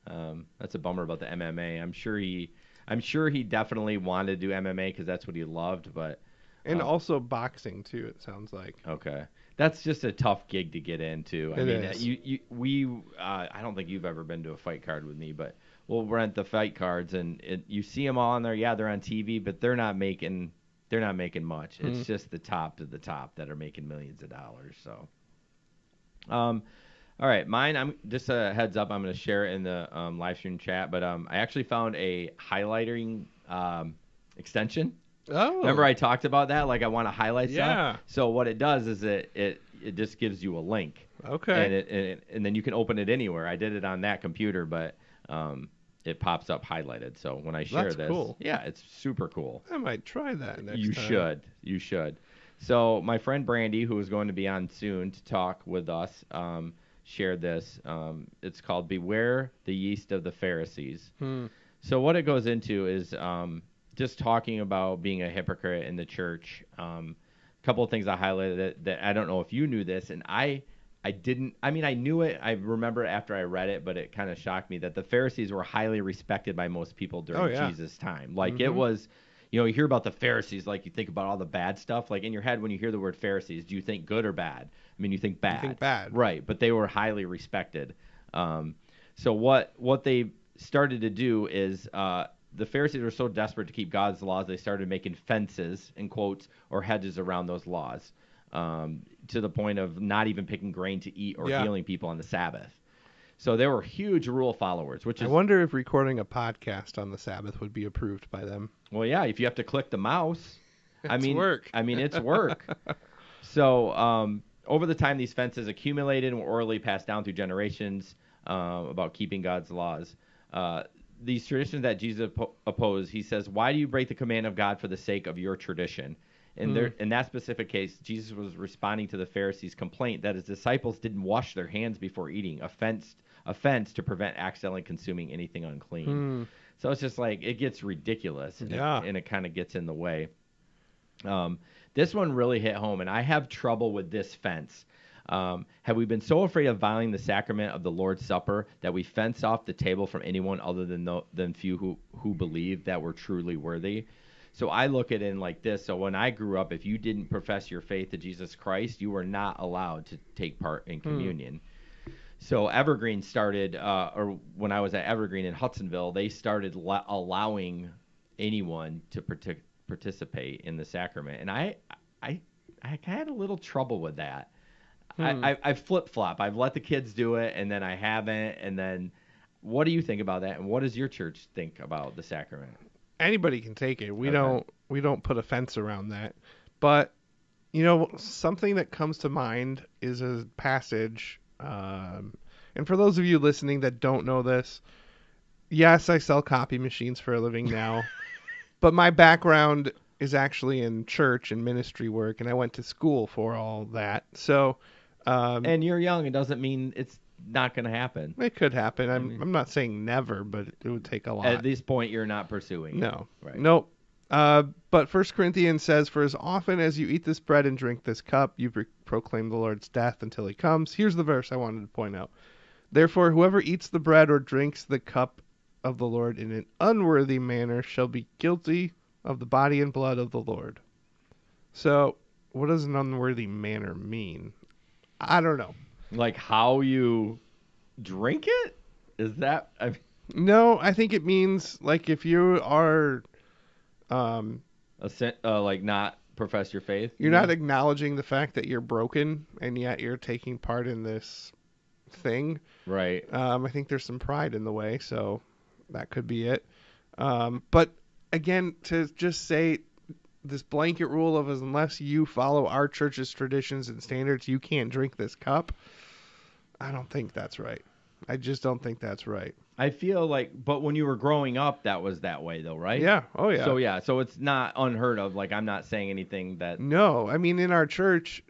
that's a bummer about the MMA. I'm sure he definitely wanted to do MMA because that's what he loved, but and also boxing too. It sounds like. Okay. That's just a tough gig to get into. It is. I don't think you've ever been to a fight card with me, but we'll rent the fight cards, and you see them all on there. Yeah, they're on TV, but they're not making much. It's just the top of the top that are making millions of dollars. So, all right, mine. I'm just a heads up. I'm going to share it in the live stream chat, but I actually found a highlighting extension. Oh. Remember I talked about that? Like, I want to highlight stuff? stuff. So what it does is it just gives you a link. Okay. And then you can open it anywhere. I did it on that computer, but it pops up highlighted. So when I share That's this, cool. yeah, it's super cool. I might try that next You time. should. You should. So my friend Brandy, who is going to be on soon to talk with us, shared this. It's called "Beware the Yeast of the Pharisees." So what it goes into is just talking about being a hypocrite in the church. A couple of things I highlighted that I don't know if you knew this, and I didn't. I mean, I knew it. I remember after I read it, but it kind of shocked me that the Pharisees were highly respected by most people during Jesus' time. Like it was, you hear about the Pharisees, like you think about all the bad stuff. Like in your head, when you hear the word Pharisees, do you think good or bad? I mean, you think bad. You think bad. Right, but they were highly respected. So what they started to do is the Pharisees were so desperate to keep God's laws, they started making fences, in quotes, or hedges around those laws, to the point of not even picking grain to eat or healing people on the Sabbath. So they were huge rule followers. I wonder if recording a podcast on the Sabbath would be approved by them. Well, yeah, if you have to click the mouse, it's work. I mean, it's work. So over the time, these fences accumulated and were orally passed down through generations about keeping God's laws. These traditions that Jesus opposed, he says, why do you break the command of God for the sake of your tradition? In that specific case, Jesus was responding to the Pharisees' complaint that his disciples didn't wash their hands before eating, offense to prevent accidentally consuming anything unclean. So it's just like, it gets ridiculous, and it kind of gets in the way. This one really hit home, and I have trouble with this fence. Have we been so afraid of violating the sacrament of the Lord's Supper that we fence off the table from anyone other than few who believe that we're truly worthy? So I look at it in like this. So when I grew up, if you didn't profess your faith to Jesus Christ, you were not allowed to take part in communion. So Evergreen started, or when I was at Evergreen in Hudsonville, they started allowing anyone to participate in the sacrament. And I had a little trouble with that. I flip-flop. I've let the kids do it, and then I haven't. And then what do you think about that? And what does your church think about the sacrament? Anybody can take it. We don't put a fence around that. But, something that comes to mind is a passage. And for those of you listening that don't know this, yes, I sell copy machines for a living now. But my background is actually in church and ministry work, and I went to school for all that. So, and you're young. It doesn't mean it's not going to happen. It could happen. I'm not saying never, but it would take a lot. At this point, you're not pursuing. No. Right. Nope. But 1 Corinthians says, for as often as you eat this bread and drink this cup, you proclaim the Lord's death until he comes. Here's the verse I wanted to point out. Therefore, whoever eats the bread or drinks the cup of the Lord in an unworthy manner shall be guilty of the body and blood of the Lord. So, what does an unworthy manner mean? I don't know. Like how you drink it? Is that... No, I think it means like if you are... like not profess your faith? You're not acknowledging the fact that you're broken, and yet you're taking part in this thing. Right. I think there's some pride in the way, so that could be it. But again, to just say this blanket rule of unless you follow our church's traditions and standards, you can't drink this cup, I don't think that's right. I just don't think that's right. I feel like, but when you were growing up, that was that way, though, right? Yeah. Oh, yeah. So it's not unheard of. Like, I'm not saying anything that... No. I mean, in our church,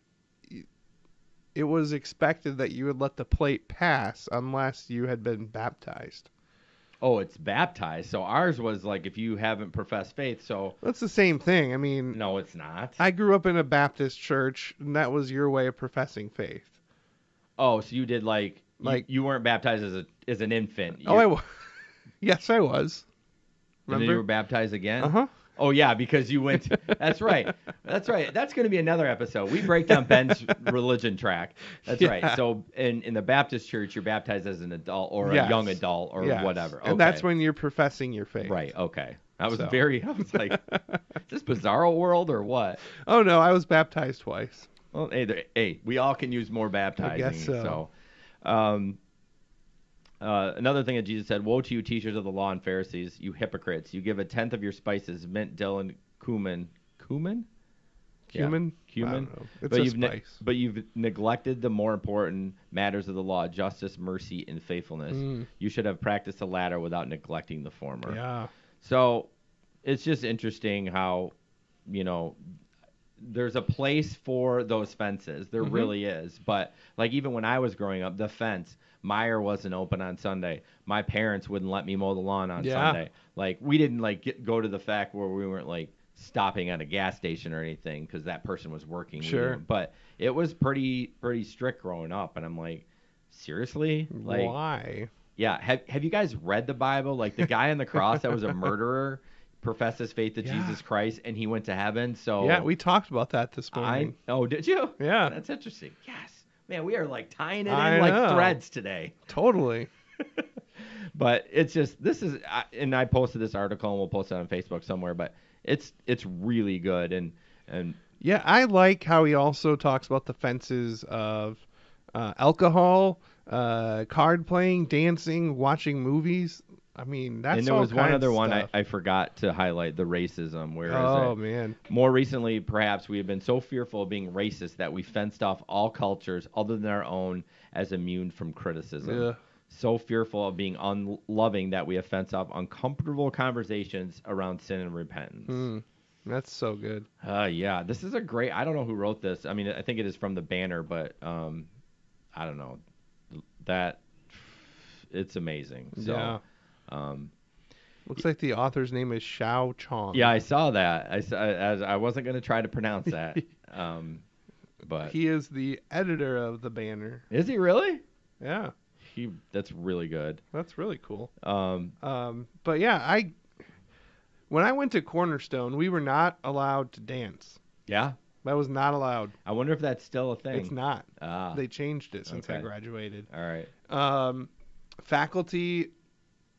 it was expected that you would let the plate pass unless you had been baptized. Oh, it's baptized. So ours was like if you haven't professed faith, so... That's the same thing. I mean... No, it's not. I grew up in a Baptist church, and that was your way of professing faith. Oh, so you did like you weren't baptized as an infant. Yes, I was. Remember? And then you were baptized again? Uh-huh. Oh, yeah, because you went... That's right. That's right. That's going to be another episode. We break down Ben's religion track. That's right. So in the Baptist church, you're baptized as an adult or a young adult or whatever. Okay. And that's when you're professing your faith. Right. Okay. I was like, is this Bizarro World or what? Oh, no, I was baptized twice. Well, hey, we all can use more baptizing. I guess so. Another thing that Jesus said, woe to you, teachers of the law and Pharisees, you hypocrites. You give a tenth of your spices, mint, dill, and cumin. Cumin? Cumin? Cumin. I don't know. It's But a you've spice. but you've neglected the more important matters of the law: justice, mercy, and faithfulness. You should have practiced the latter without neglecting the former. Yeah. So it's just interesting how, you know, there's a place for those fences. There really is. But like even when I was growing up, the fence, Meijer wasn't open on Sunday. My parents wouldn't let me mow the lawn on Sunday. Like we didn't like go to the fact where we weren't like stopping at a gas station or anything because that person was working. Sure. But it was pretty strict growing up, and I'm like, seriously? Like, why? Yeah. Have you guys read the Bible? Like the guy on the cross that was a murderer professed his faith to Jesus Christ, and he went to heaven. So yeah, we talked about that this morning. Oh, did you? Yeah. That's interesting. Yes. Man, we are like tying it I in like know. threads today. Totally. But it's just and I posted this article and we'll post it on Facebook somewhere. But it's really good and yeah, I like how he also talks about the fences of alcohol, card playing, dancing, watching movies. I mean, that's and there all was one kinds other of one stuff. I forgot to highlight, the racism. Man. More recently, perhaps we have been so fearful of being racist that we fenced off all cultures other than our own as immune from criticism. Yeah. So fearful of being unloving that we have fenced off uncomfortable conversations around sin and repentance. That's so good. Yeah, this is a great. I don't know who wrote this. I mean, I think it is from the Banner, but I don't know. That it's amazing. So, yeah. Looks like the author's name is Xiao Chong. Yeah, I saw that. I wasn't going to try to pronounce that. But he is the editor of the Banner. Is he really? Yeah. That's really good. That's really cool. But yeah, when I went to Cornerstone, we were not allowed to dance. Yeah. That was not allowed. I wonder if that's still a thing. It's not. They changed it since I graduated. All right. Faculty,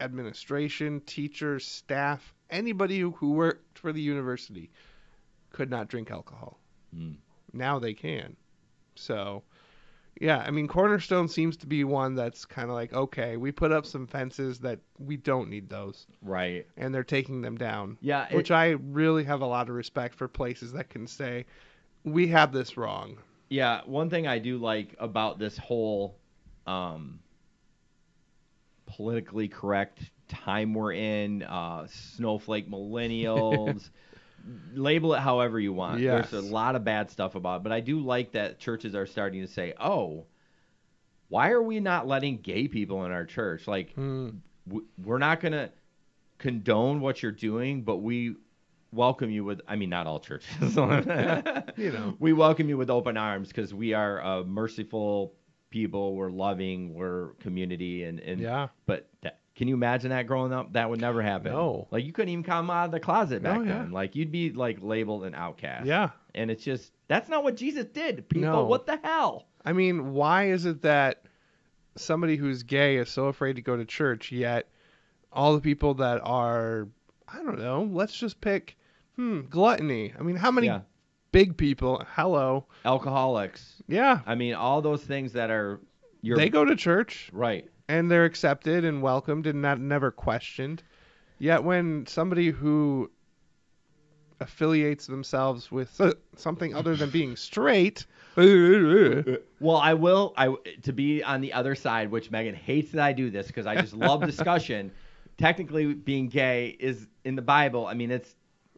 administration, teachers, staff, anybody who worked for the university could not drink alcohol. Now they can. So, yeah, I mean, Cornerstone seems to be one that's kind of like, okay, we put up some fences that we don't need those. Right. And they're taking them down. Yeah. Which I really have a lot of respect for places that can say, we have this wrong. Yeah, one thing I do like about this whole politically correct time we're in, snowflake millennials, label it however you want. Yes. There's a lot of bad stuff about it, but I do like that churches are starting to say, oh, why are we not letting gay people in our church? Like, we're not going to condone what you're doing, but we welcome you with, I mean, not all churches. We welcome you with open arms because we are merciful people. We're loving. We're community. And yeah. But can you imagine that growing up? That would never happen. No. Like, you couldn't even come out of the closet back then. Like, you'd be, like, labeled an outcast. Yeah. And it's just, that's not what Jesus did, people. No. What the hell? I mean, why is it that somebody who's gay is so afraid to go to church, yet all the people that are, I don't know, let's just pick gluttony. I mean, how many big people, alcoholics. Yeah. I mean, all those things that are, they go to church. Right. And they're accepted and welcomed and never questioned. Yet when somebody who affiliates themselves with something other than being straight. Well, to be on the other side, which Megan hates that I do this because I just love discussion. Technically, being gay is in the Bible. I mean, it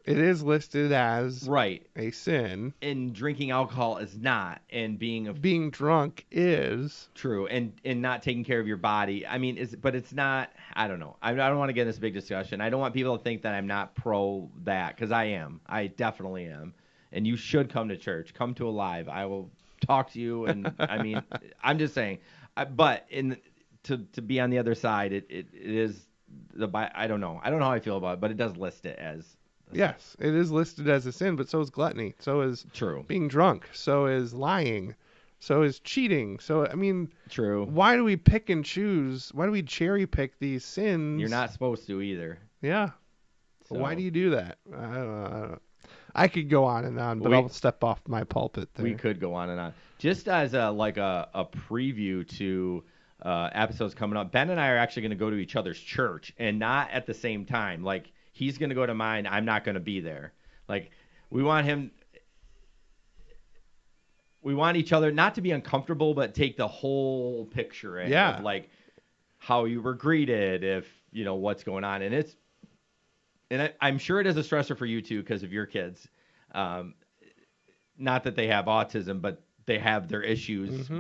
is listed as a sin. And drinking alcohol is not. And being drunk is. True. And not taking care of your body. I mean, but it's not. I don't know. I don't want to get in this big discussion. I don't want people to think that I'm not pro that, because I am. I definitely am. And you should come to church. Come to Alive. I will talk to you. And I mean, I'm just saying. But to be on the other side, it is I don't know. I don't know how I feel about it, but it does list it as. Yes, it is listed as a sin, but so is gluttony. So is being drunk. So is lying. So is cheating. So, I mean, why do we pick and choose? Why do we cherry pick these sins? You're not supposed to either. Yeah. So. Why do you do that? I don't know. I could go on and on, but I'll step off my pulpit there. We could go on and on. Just as a preview to episodes coming up, Ben and I are actually going to go to each other's church, and not at the same time. Like, he's going to go to mine. I'm not going to be there. Like, we want him. we want each other not to be uncomfortable, but take the whole picture in of like how you were greeted, if you know what's going on, and I'm sure it is a stressor for you too because of your kids. Not that they have autism, but they have their issues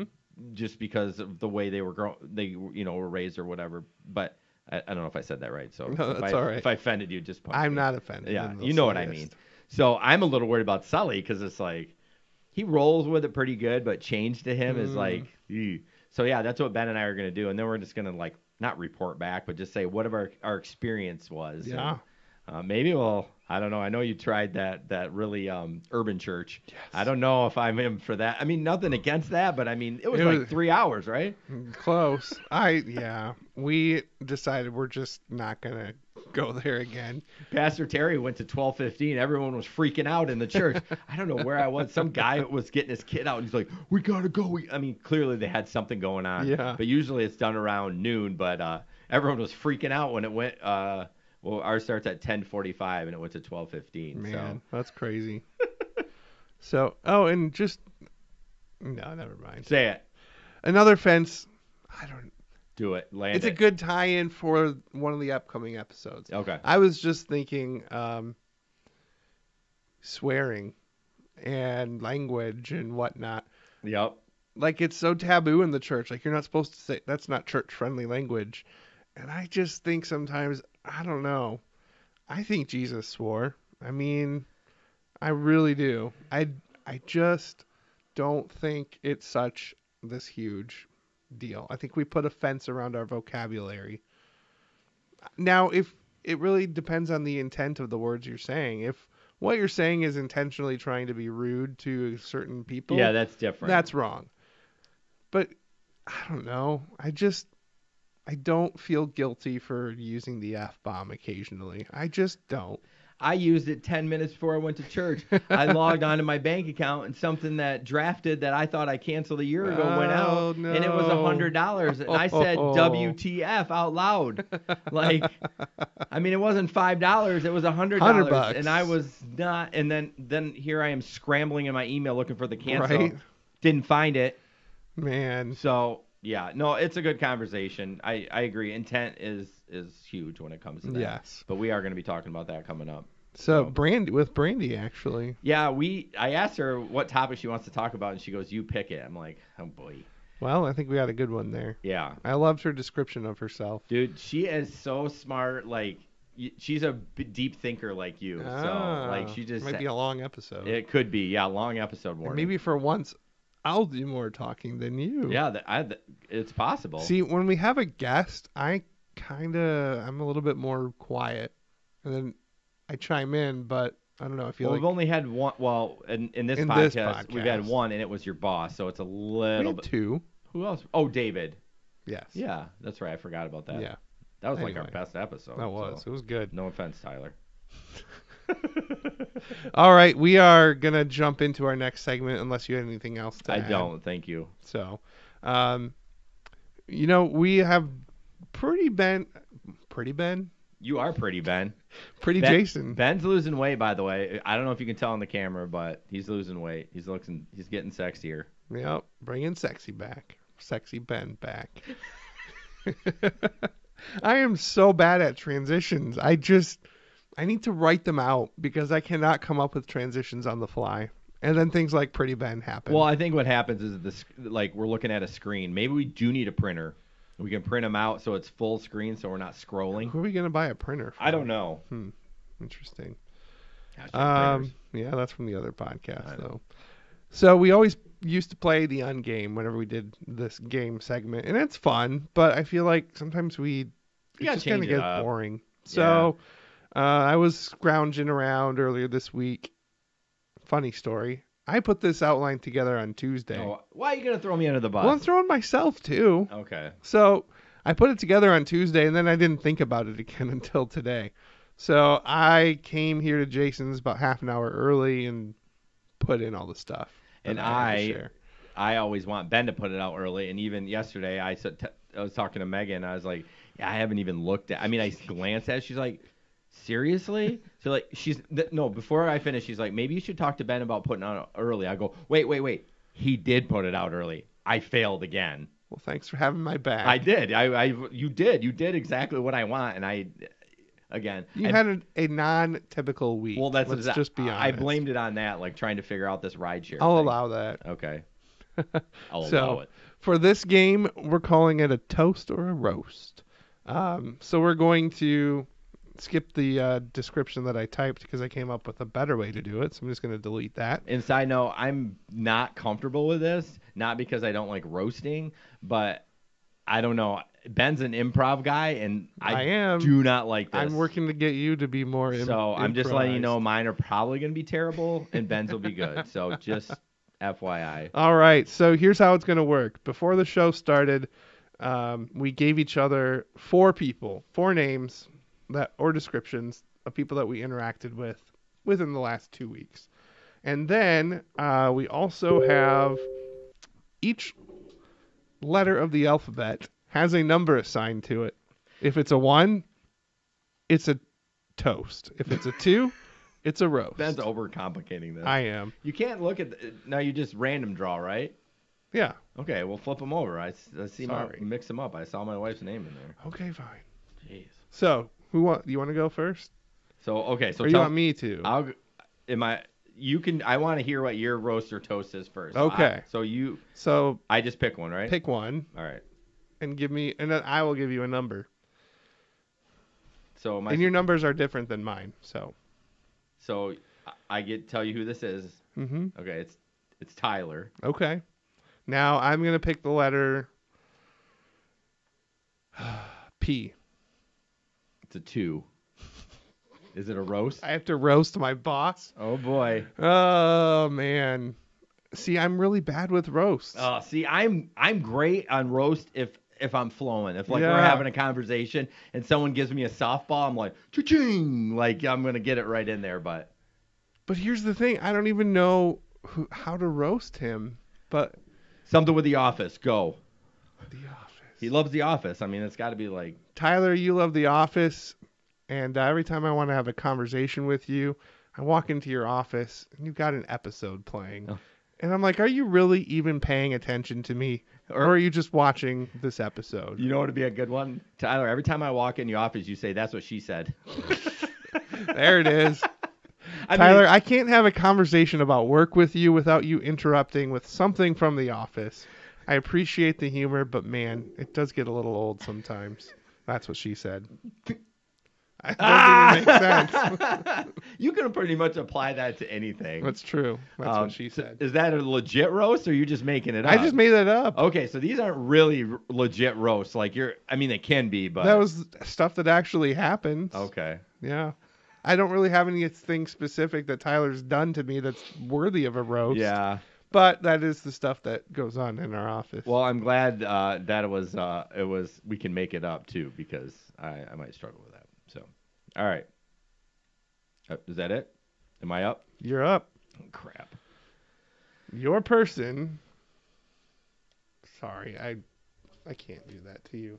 just because of the way they were were raised or whatever. But I don't know if I said that right. So no, that's all right. If I offended you, just punch I'm me. not offended. Yeah, you know what I mean. So I'm a little worried about Sully because it's like he rolls with it pretty good, but change to him is like, ew. So yeah, that's what Ben and I are going to do, and then we're just going to like not report back, but just say whatever our experience was. Yeah. And, maybe I don't know. I know you tried that really urban church. Yes. I don't know if I'm in for that. I mean, nothing against that, but I mean, it was like 3 hours, right? Close. We decided we're just not gonna go there again. Pastor Terry went to 12:15. Everyone was freaking out in the church. I don't know where I was. Some guy was getting his kid out, and he's like, "We gotta go." I mean, clearly they had something going on. Yeah. But usually it's done around noon. But everyone was freaking out when it went. Well, ours starts at 10:45 and it went to 12:15. Man, that's crazy. So, no, never mind. Say it. Another fence. I don't. Do it. Land It's it. a good tie-in for one of the upcoming episodes. Okay. I was just thinking, swearing and language and whatnot. Yep. Like it's so taboo in the church. Like you're not supposed to say that's not church-friendly language. And I just think sometimes. I don't know. I think Jesus swore. I mean, I really do. I just don't think it's such this huge deal. I think we put a fence around our vocabulary. Now, if it really depends on the intent of the words you're saying. If what you're saying is intentionally trying to be rude to certain people, yeah, that's different. That's wrong. But I don't know. I don't feel guilty for using the F-bomb occasionally. I just don't. I used it 10 minutes before I went to church. I logged onto my bank account and something that drafted that I thought I canceled a year ago went out. No. And it was $100. And I said WTF out loud. Like, I mean, it wasn't $5. It was $100. $100. And I was not. And then here I am scrambling in my email looking for the cancel. Right? Didn't find it. Man. So... yeah, no, it's a good conversation. I agree. Intent is huge when it comes to that. Yes. But we are going to be talking about that coming up. So Brandy, actually. Yeah, I asked her what topic she wants to talk about, and she goes, "You pick it." I'm like, "Oh boy." Well, I think we got a good one there. Yeah. I loved her description of herself. Dude, she is so smart. Like, she's a deep thinker like you. So, like, she just might be a long episode. It could be, yeah, long episode more. Maybe for once. I'll do more talking than you. Yeah, it's possible. See, when we have a guest, I'm a little bit more quiet, and then I chime in. But I don't know. I feel like we've only had one. Well, in this podcast, we've had one, and it was your boss. So it's a little bit. Two. Who else? Oh, David. Yes. Yeah, that's right. I forgot about that. Yeah. That was like our best episode. That was. So. It was good. No offense, Tyler. All right, we are gonna jump into our next segment unless you had anything else to add. I don't, thank you. So, we have Pretty Ben. You are pretty, Ben. Jason. Ben's losing weight, by the way. I don't know if you can tell on the camera, but he's losing weight. He's getting sexier. Yep, bringing sexy Ben back. I am so bad at transitions. I need to write them out because I cannot come up with transitions on the fly. And then things like Pretty Ben happen. Well, I think what happens is we're looking at a screen. Maybe we do need a printer. We can print them out so it's full screen so we're not scrolling. Who are we going to buy a printer for? I don't know. Interesting. Yeah, that's from the other podcast, though. So we always used to play the Ungame whenever we did this game segment. And it's fun, but I feel like sometimes it's just going to get boring. So... I was scrounging around earlier this week. Funny story. I put this outline together on Tuesday. Oh, why are you going to throw me under the bus? Well, I'm throwing myself, too. Okay. So I put it together on Tuesday, and then I didn't think about it again until today. So I came here to Jason's about half an hour early and put in all the stuff. And I always want Ben to put it out early. And even yesterday, I was talking to Megan. I was like, yeah, I haven't even looked at. I mean, I glanced at it. She's like, seriously? So before I finish, she's like, maybe you should talk to Ben about putting on early. I go, wait. he did put it out early. I failed again. Well, thanks for having my back. I did. You did exactly what I want, and again. You had a non-typical week. Well, let's just be honest. I blamed it on that, like trying to figure out this rideshare. I'll thing. allow that. Okay. I'll allow it. For this game, we're calling it a toast or a roast. So we're going to skip the description that I typed because I came up with a better way to do it. So I'm just going to delete that. And side note, I'm not comfortable with this, not because I don't like roasting, but I don't know. Ben's an improv guy, and I do not like this. I'm working to get you to be more So I'm just letting you know mine are probably going to be terrible, and Ben's will be good. So just FYI. All right. So here's how it's going to work. Before the show started, we gave each other 4 names or descriptions of people that we interacted with within the last 2 weeks. And then we also have each letter of the alphabet has a number assigned to it. If it's a 1, it's a toast. If it's a 2, it's a roast. Ben's overcomplicating this. I am. You can't look at now. You just random draw, right? Yeah. Okay, we'll flip them over. I see mix them up. I saw my wife's name in there. Okay, fine. Jeez. So you want to go first? So okay, so or you want me to? I want to hear what your roast or toast is first. Okay. So I just pick one, right? Pick one. All right. And then I will give you a number. So and your numbers are different than mine. So I get to tell you who this is. Mm-hmm. Okay, it's Tyler. Okay. Now I'm gonna pick the letter P. It's a 2. Is it a roast? I have to roast my boss. Oh boy. Oh man. See, I'm really bad with roasts. Oh, see, I'm great on roast if I'm flowing. If we're having a conversation and someone gives me a softball, I'm like, cha-ching! Like I'm gonna get it right in there. But here's the thing: I don't even know how to roast him. But something with The Office. Go. The Office. He loves The Office. I mean, it's got to be like Tyler. You love The Office, and every time I want to have a conversation with you, I walk into your office and you've got an episode playing. Oh. And I'm like, are you really even paying attention to me? Or are you just watching this episode? You know what would be a good one? Tyler, every time I walk in your office, you say, that's what she said. There it is. Tyler, I can't have a conversation about work with you without you interrupting with something from The Office. I appreciate the humor, but man, it does get a little old sometimes. That's what she said. It doesn't even make sense. You can pretty much apply that to anything. That's true. That's what she said. Is that a legit roast, or are you just making it up? I just made that up. Okay, so these aren't really legit roasts. Like they can be, but that was stuff that actually happened. Okay. Yeah. I don't really have anything specific that Tyler's done to me that's worthy of a roast. Yeah. But that is the stuff that goes on in our office. Well, I'm glad that it was. We can make it up too, because I might struggle with that. So, all right. Is that it? Am I up? You're up. Oh, crap. Your person. Sorry, I can't do that to you.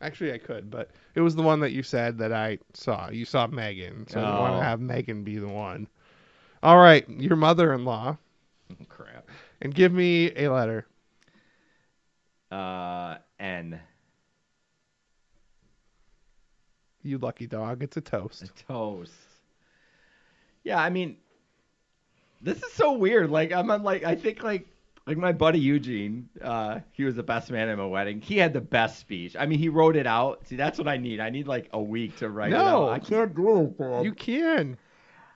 Actually, I could, but it was the one that you said that I saw. You saw Megan, so I want to have Megan be the one. All right, your mother-in-law. Oh, crap. And give me a letter. N. You lucky dog. It's a toast. A toast. Yeah, I mean, this is so weird. Like, I think my buddy Eugene, he was the best man at my wedding. He had the best speech. I mean, he wrote it out. See, that's what I need. I need like a week to write it out. I can't do it, Bob. You can.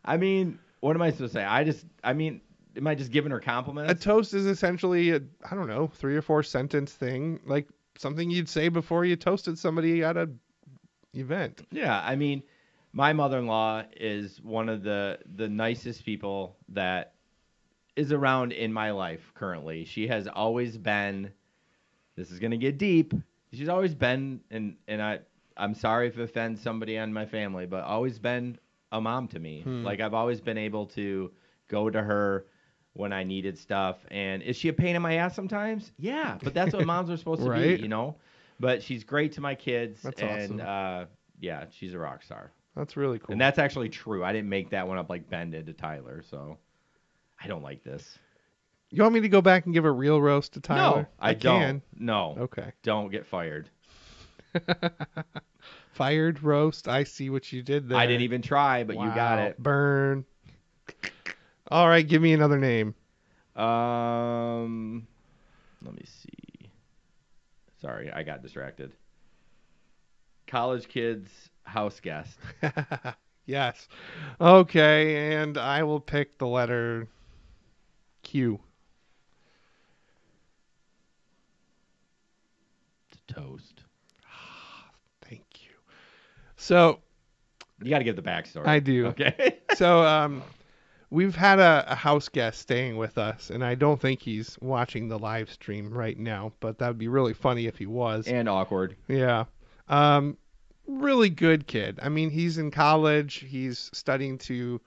I mean, what am I supposed to say? Am I just giving her compliments? A toast is essentially a, 3 or 4 sentence thing, like something you'd say before you toasted somebody at a event. Yeah, I mean, my mother-in-law is one of the nicest people that is around in my life currently. She has always been, this is going to get deep, she's always been, and I'm sorry if it offends somebody on my family, but always been a mom to me. Like, I've always been able to go to her when I needed stuff. And is she a pain in my ass sometimes? Yeah, but that's what moms are supposed to right? be, you know? But she's great to my kids. That's and, awesome. Yeah, she's a rock star. That's really cool. And that's actually true. I didn't make that one up like Ben did to Tyler, so I don't like this. You want me to go back and give a real roast to Tyler? No, I can. don't. No. Okay. Don't get fired. Fired roast. I see what you did there. I didn't even try, but you got it. Burn. All right, give me another name. Let me see. Sorry, I got distracted. College kid's house guest. Yes. Okay, and I will pick the letter Q. It's a toast. Thank you. So you got to give the backstory. I do. Okay. So we've had a house guest staying with us, and I don't think he's watching the live stream right now, but that would be really funny if he was. And awkward. Yeah. Really good kid. I mean, he's in college. He's studying to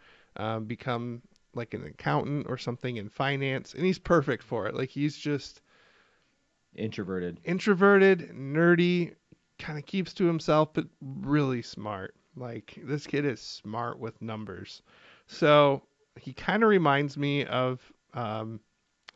become like an accountant or something in finance, and he's perfect for it. Like, he's just introverted, nerdy, kind of keeps to himself, but really smart. Like, this kid is smart with numbers. So he kind of reminds me of, have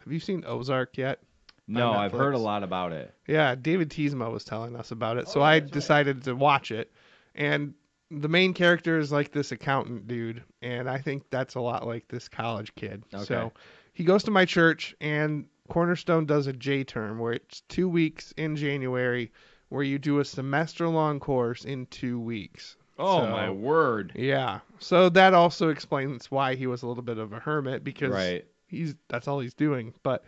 you seen Ozark yet? No, I've heard a lot about it. Yeah, David Teasma was telling us about it, so I decided to watch it. And the main character is like this accountant dude, and I think that's a lot like this college kid. Okay. So he goes to my church, and Cornerstone does a J term, where it's 2 weeks in January, where you do a semester-long course in 2 weeks. Oh, my word. Yeah. So that also explains why he was a little bit of a hermit, because that's all he's doing. But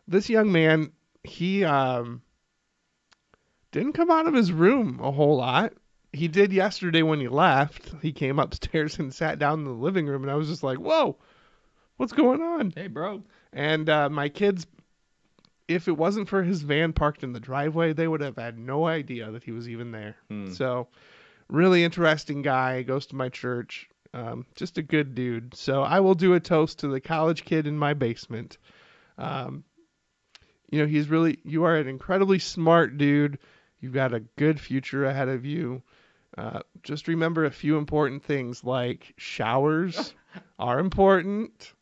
this young man, he didn't come out of his room a whole lot. He did yesterday when he left. He came upstairs and sat down in the living room, and I was just like, whoa, what's going on? Hey, bro. And my kids, if it wasn't for his van parked in the driveway, they would have had no idea that he was even there. So really interesting guy, goes to my church, just a good dude. So I will do a toast to the college kid in my basement. You know, you are an incredibly smart dude. You've got a good future ahead of you. Just remember a few important things, like showers are important.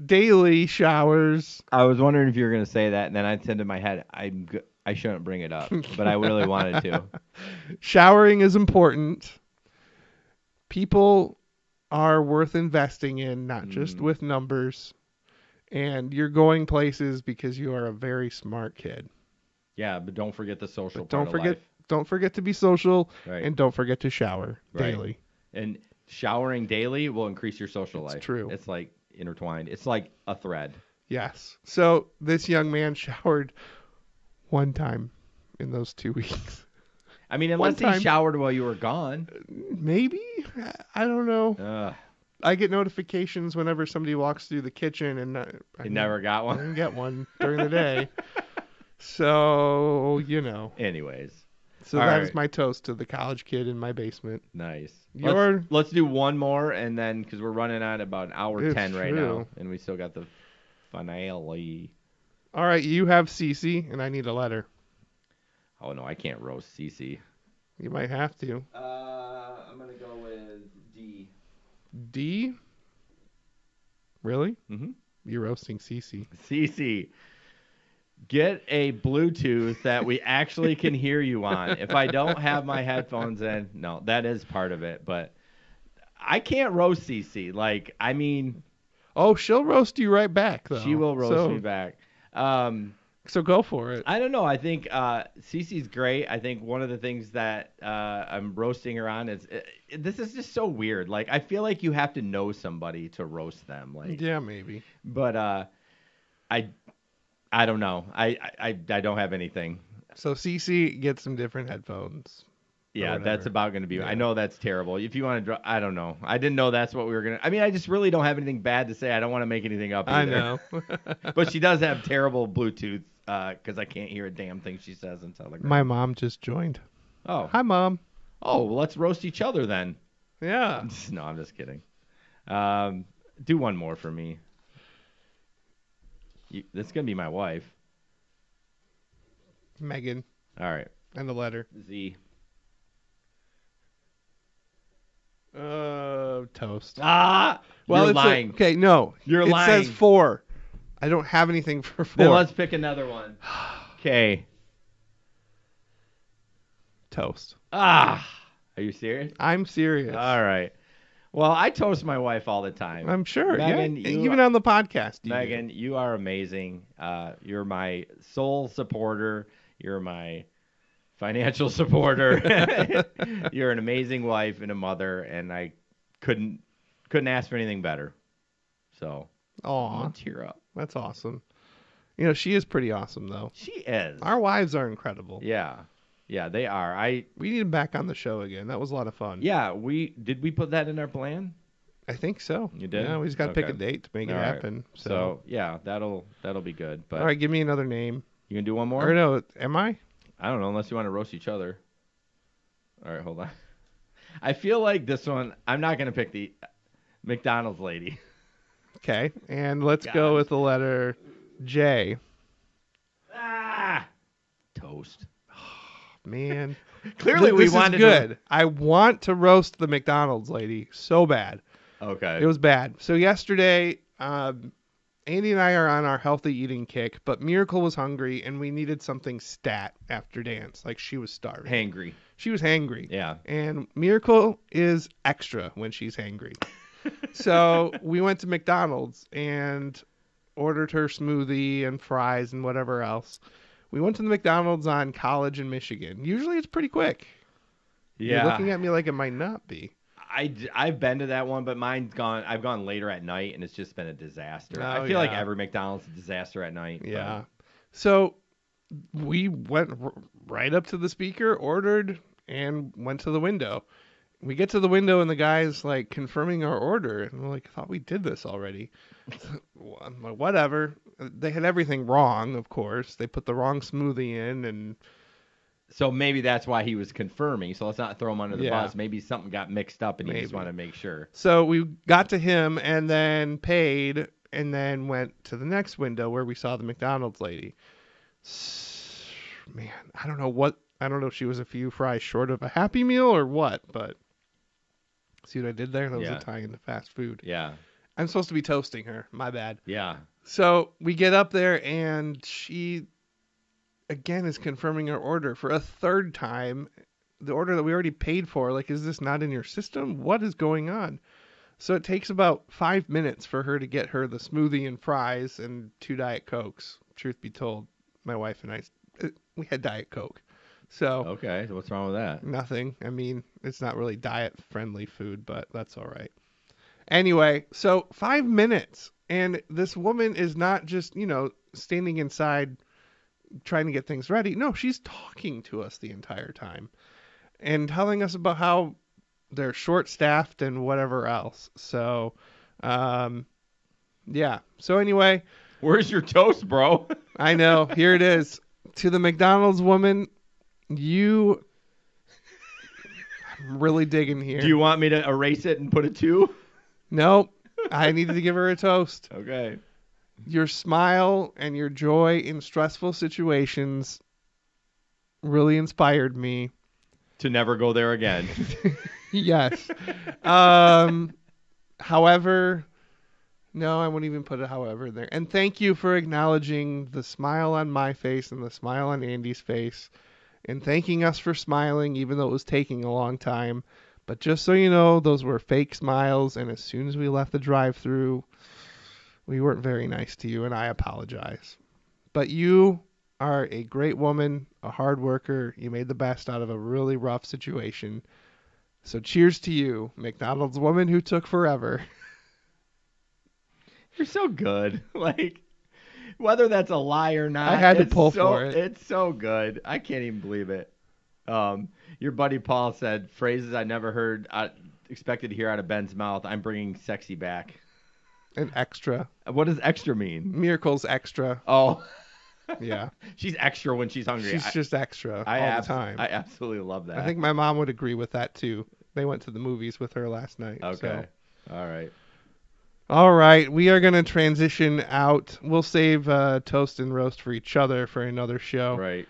Daily showers. I was wondering if you were going to say that, and then I said in my head, I shouldn't bring it up, but I really wanted to. Showering is important. People are worth investing in, not just with numbers. And you're going places because you are a very smart kid. Yeah, but don't forget the social part of life. Don't forget to be social, and don't forget to shower daily. And showering daily will increase your social life. It's true. It's like intertwined. It's like a thread. Yes. So this young man showered one time in those 2 weeks. I mean, unless he showered while you were gone. Maybe. I don't know. I get notifications whenever somebody walks through the kitchen, and I never got one. I didn't get one during the day. So, you know. Anyways. So that is my toast to the college kid in my basement. Nice. Let's do one more, and then, because we're running at about an hour 10 right now, and we still got the finale. All right, you have Cece, and I need a letter. Oh, no, I can't roast Cece. You might have to. I'm going to go with D. D? Really? Mm-hmm. You're roasting Cece. Cece. Get a Bluetooth that we actually can hear you on. If I don't have my headphones in, no, that is part of it. But I can't roast Cece. Like, I mean... Oh, she'll roast you right back, though. She will roast me back. So go for it. I don't know. I think Cece's great. I think one of the things that I'm roasting her on is... this is just so weird. Like, I feel like you have to know somebody to roast them. Like, yeah, maybe. But I don't know. I don't have anything. So CC gets some different headphones. Yeah, that's about going to be. Yeah. I know that's terrible. If you want to, I don't know. I didn't know that's what we were going to. I mean, I just really don't have anything bad to say. I don't want to make anything up either. I know. But she does have terrible Bluetooth because I can't hear a damn thing she says on Telegram. My mom just joined. Oh. Hi, Mom. Oh, well, let's roast each other then. Yeah. No, I'm just kidding. Do one more for me. This is going to be my wife. Megan. All right. And the letter. Z. Toast. Ah! Well, you're lying. Okay, no. You're lying. It says 4. I don't have anything for 4. Then let's pick another one. Okay. Toast. Are you serious? I'm serious. All right. Well, I toast my wife all the time. I'm sure. Megan, yeah. Even on the podcast. Megan, you are amazing. You're my sole supporter. You're my financial supporter. You're an amazing wife and a mother, and I couldn't ask for anything better. So, I'm gonna tear up. That's awesome. You know, she is pretty awesome, though. She is. Our wives are incredible. Yeah, they are. We need them back on the show again. That was a lot of fun. Yeah, did we put that in our plan? I think so. You did? Yeah, we just got to pick a date to make it happen. So yeah, that'll be good. But all right, give me another name. You gonna do one more? Or no, am I? I don't know, unless you want to roast each other. All right, hold on. I feel like this one, I'm not gonna pick the McDonald's lady. Okay, and let's go with the letter J. Toast. Man. Clearly we wanted good. I want to roast the McDonald's lady so bad. Okay. It was bad. So yesterday, Andy and I are on our healthy eating kick, but Miracle was hungry and we needed something stat after dance. Like she was starving. Hangry. She was hangry. Yeah. And Miracle is extra when she's hangry. So we went to McDonald's and ordered her smoothie and fries and whatever else. We went to the McDonald's on College in Michigan. Usually it's pretty quick. Yeah. You're looking at me like it might not be. I've been to that one, but mine's gone. I've gone later at night, and it's just been a disaster. I feel like every McDonald's is a disaster at night. Yeah. So we went right up to the speaker, ordered, and went to the window. We get to the window, and the guy's like confirming our order, and we're like, I thought we did this already. I'm like, whatever. They had everything wrong, of course. They put the wrong smoothie in, and so maybe that's why he was confirming. So let's not throw him under the bus. Maybe something got mixed up, and he just wanted to make sure. So we got to him, and then paid, and then went to the next window where we saw the McDonald's lady. Man, I don't know if she was a few fries short of a Happy Meal or what, but see what I did there? That was a tie into fast food. Yeah. I'm supposed to be toasting her. My bad. Yeah. So we get up there, and she, again, is confirming her order for a third time. The order that we already paid for. Like, is this not in your system? What is going on? So it takes about 5 minutes for her to get her the smoothie and fries and 2 Diet Cokes. Truth be told, my wife and I, we had Diet Coke. So okay, so what's wrong with that? Nothing. I mean, it's not really diet-friendly food, but that's all right. Anyway, so 5 minutes, and this woman is not just, standing inside trying to get things ready. No, she's talking to us the entire time and telling us about how they're short-staffed and whatever else. So, yeah. So anyway. Where's your toast, bro? I know. Here it is. To the McDonald's woman, I'm really digging here. Do you want me to erase it and put a 2? Nope. I needed to give her a toast. Okay. Your smile and your joy in stressful situations really inspired me. To never go there again. Yes. However, no, I won't even put a however there. And thank you for acknowledging the smile on my face and the smile on Andy's face. And thanking us for smiling, even though it was taking a long time. But just so you know, those were fake smiles. And as soon as we left the drive-thru, we weren't very nice to you, and I apologize. But you are a great woman, a hard worker. You made the best out of a really rough situation. So cheers to you, McDonald's woman who took forever. You're so good. Like, whether that's a lie or not, I had to pull for it. It's so good. I can't even believe it. Your buddy Paul said, phrases I never heard, expected to hear out of Ben's mouth. I'm bringing sexy back. An extra. What does extra mean? Miracle's extra. Oh. Yeah. She's extra when she's hungry. She's just extra all the time. I absolutely love that. I think my mom would agree with that, too. They went to the movies with her last night. Okay. So. All right. All right. We are going to transition out. We'll save toast and roast for each other for another show. Right.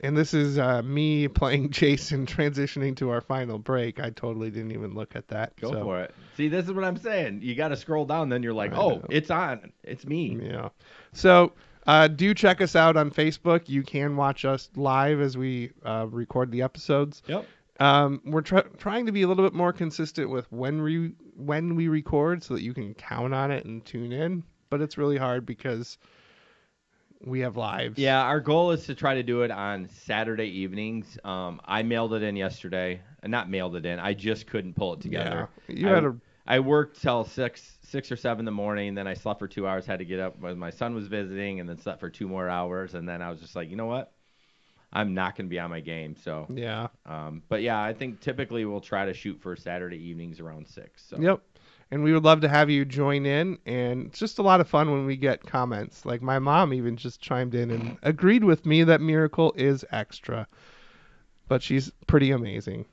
And this is me playing Jason, transitioning to our final break. I totally didn't even look at that. Go for it. See, this is what I'm saying. You got to scroll down, then you're like, oh, it's on. It's me. Yeah. So do check us out on Facebook. You can watch us live as we record the episodes. Yep. We're trying to be a little bit more consistent with when we record so that you can count on it and tune in. But it's really hard because we have lives. Yeah, our goal is to try to do it on Saturday evenings. I mailed it in yesterday. Not mailed it in. I just couldn't pull it together. Yeah. I worked till 6 or 7 in the morning. Then I slept for 2 hours. Had to get up when my son was visiting, and then slept for 2 more hours. And then I was just like, you know what? I'm not going to be on my game. So yeah. But yeah, I think typically we'll try to shoot for Saturday evenings around 6. So. Yep. And we would love to have you join in. And it's just a lot of fun when we get comments. Like my mom even just chimed in and agreed with me that Miracle is extra. But she's pretty amazing.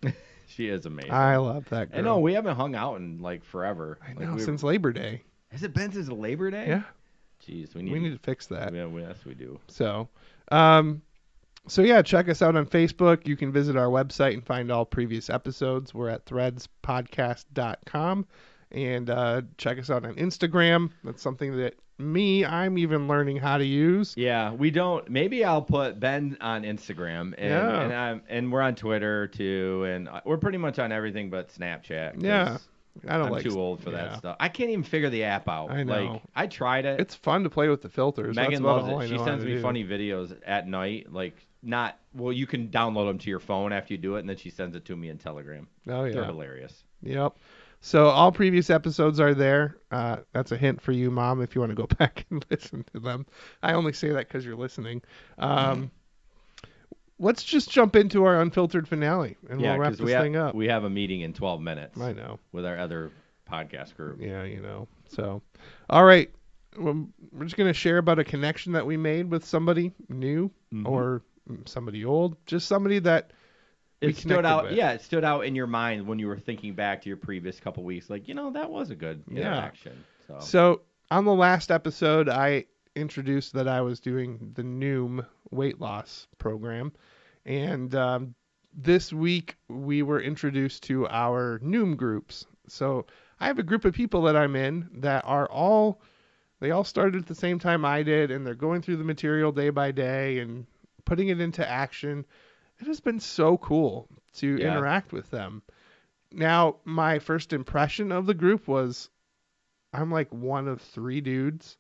She is amazing. I love that girl. I know, we haven't hung out in like forever. I know, since Labor Day. Has it been since Labor Day? Yeah. Jeez, we need to fix that. Yeah, yes, we do. So, yeah, check us out on Facebook. You can visit our website and find all previous episodes. We're at threadspodcast.com. And check us out on Instagram. That's something that I'm even learning how to use. Yeah, we don't. Maybe I'll put Ben on Instagram, and we're on Twitter too, and we're pretty much on everything but Snapchat. Yeah, I'm too old for that stuff. I can't even figure the app out. I know. Like, I tried it. It's fun to play with the filters. Megan loves it. She sends me funny videos at night. Like, you can download them to your phone after you do it, and then she sends it to me in Telegram. Oh yeah, they're hilarious. Yep. So all previous episodes are there. That's a hint for you, Mom, if you want to go back and listen to them. I only say that because you're listening. Let's just jump into our unfiltered finale, and we'll wrap this thing up. We have a meeting in 12 minutes. I know. With our other podcast group. Yeah, So, all right. We're just going to share about a connection that we made with somebody new or somebody old. Just somebody that... It stood out. Yeah, it stood out in your mind when you were thinking back to your previous couple weeks. Like, that was a good interaction. So on the last episode, I introduced that I was doing the Noom weight loss program. And this week, we were introduced to our Noom groups. So I have a group of people that I'm in that they all started at the same time I did. And they're going through the material day by day and putting it into action. It has been so cool to interact with them. Now, my first impression of the group was I'm like one of 3 dudes,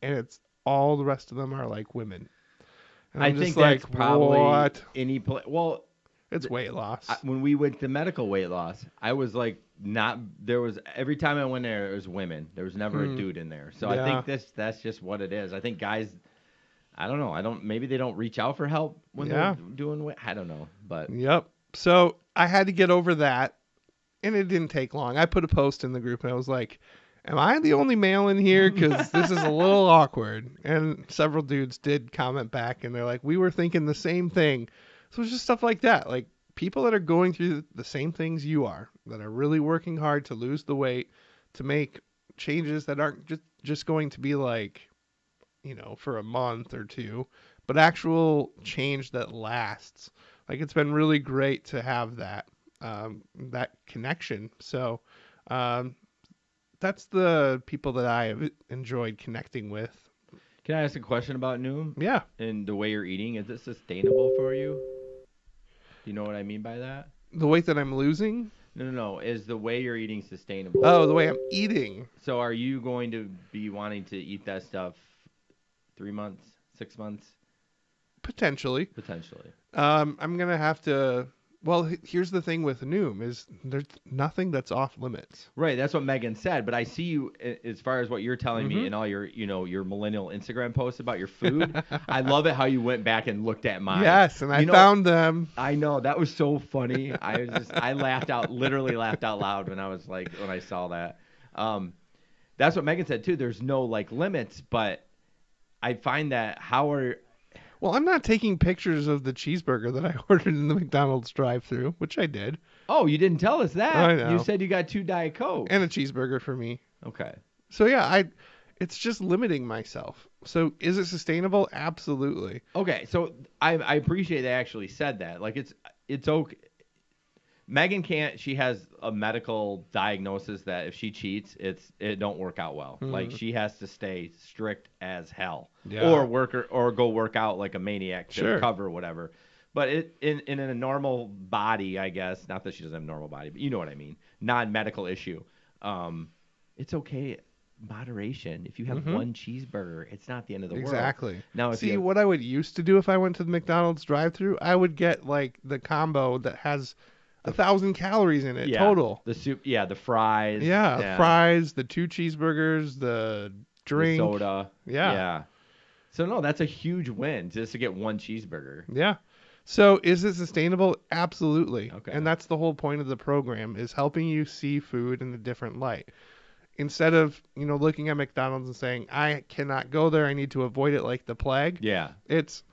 and it's all the rest of them are like women. And I think that's probably what? Well, it's weight loss. When we went to medical weight loss, I was like, every time I went there, it was women. There was never a dude in there. So I think that's just what it is. I think guys... I don't know. Maybe they don't reach out for help when they're doing. I don't know, but yep. So I had to get over that, and it didn't take long. I put a post in the group, and I was like, "Am I the only male in here? Because this is a little awkward." And several dudes did comment back, and they're like, "We were thinking the same thing." So it's just stuff like that, like people that are going through the same things you are, that are really working hard to lose the weight, to make changes that aren't just going to be like, for a month or 2, but actual change that lasts. Like, it's been really great to have that connection. So, that's the people that I have enjoyed connecting with. Can I ask a question about Noom? Yeah. And the way you're eating, is it sustainable for you? Do you know what I mean by that? The weight that I'm losing? No. Is the way you're eating sustainable? Oh, the way I'm eating. So are you going to be wanting to eat that stuff 3 months, 6 months? Potentially. I'm going to have to... Well, here's the thing with Noom is there's nothing that's off limits. Right, that's what Megan said. But I see you, as far as what you're telling me and all your, your millennial Instagram posts about your food. I love it how you went back and looked at mine. Yes, and I found them. I know, that was so funny. I literally laughed out loud when I saw that. That's what Megan said too. There's no limits, but I find that Well, I'm not taking pictures of the cheeseburger that I ordered in the McDonald's drive-thru, which I did. Oh, you didn't tell us that. I know. You said you got 2 Diet Coke. And a cheeseburger for me. Okay. So, yeah, it's just limiting myself. So is it sustainable? Absolutely. Okay, so I appreciate they actually said that. Like it's okay. Megan can't. She has a medical diagnosis that if she cheats, it don't work out well. Like she has to stay strict as hell, or go work out like a maniac to cover whatever. But in a normal body, I guess, not that she doesn't have a normal body, but you know what I mean, non-medical issue. It's okay. Moderation. If you have one cheeseburger, it's not the end of the world. Exactly. Now, see, what I would used to do if I went to the McDonald's drive-thru, I would get like the combo that has 1,000 calories in it total. The soup, the fries. Yeah, fries, the 2 cheeseburgers, the drink, the soda. Yeah. So no, that's a huge win just to get one cheeseburger. Yeah. So is it sustainable? Absolutely. Okay. And that's the whole point of the program, is helping you see food in a different light. Instead of, looking at McDonald's and saying, I cannot go there, I need to avoid it like the plague. Yeah. It's,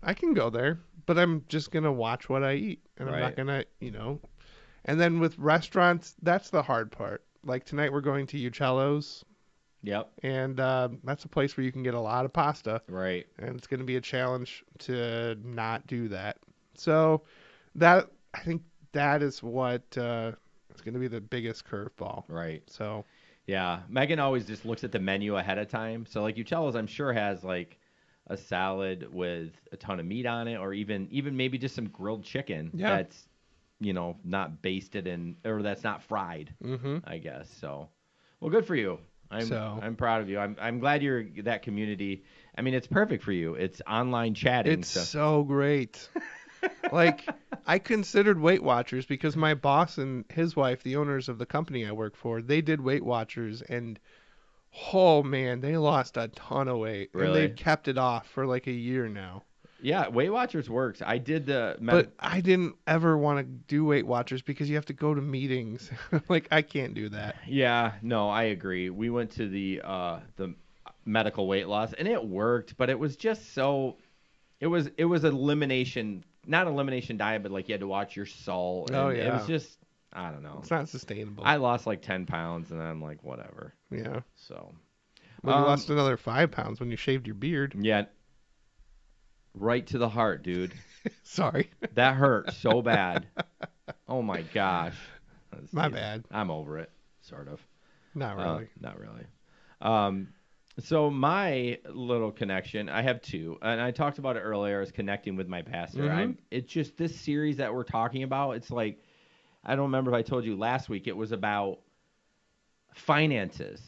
I can go there, but I'm just going to watch what I eat. And I'm not going to, And then with restaurants, that's the hard part. Like tonight we're going to Uccello's. Yep. And that's a place where you can get a lot of pasta. Right. And it's going to be a challenge to not do that. So I think that is what is going to be the biggest curveball. Right. So. Yeah. Megan always just looks at the menu ahead of time. So like Uccello's, I'm sure has like a salad with a ton of meat on it, or even maybe just some grilled chicken that's, not basted or that's not fried, I guess. So, well, good for you. I'm proud of you. I'm glad you're that community. I mean, it's perfect for you. It's online chatting. It's so great. Like, I considered Weight Watchers because my boss and his wife, the owners of the company I work for, they did Weight Watchers, and oh man, they lost a ton of weight. Really? And they've kept it off for like a year now. Yeah, Weight Watchers works. I did but I didn't ever want to do Weight Watchers because you have to go to meetings. Like, I can't do that. Yeah, no, I agree. We went to the medical weight loss, and it worked, but it was just so. It was elimination, not elimination diet, but like you had to watch your salt. And it was just, I don't know. It's not sustainable. I lost like 10 pounds, and then I'm like, whatever. Yeah. So. Well, you lost another 5 pounds when you shaved your beard. Yeah. Right to the heart, dude. Sorry. That hurt so bad. Oh my gosh. My bad. I'm over it, sort of. Not really. Not really. So my little connection, I have 2, and I talked about it earlier, is connecting with my pastor. It's just this series that we're talking about. It's like, I don't remember if I told you last week, it was about finances.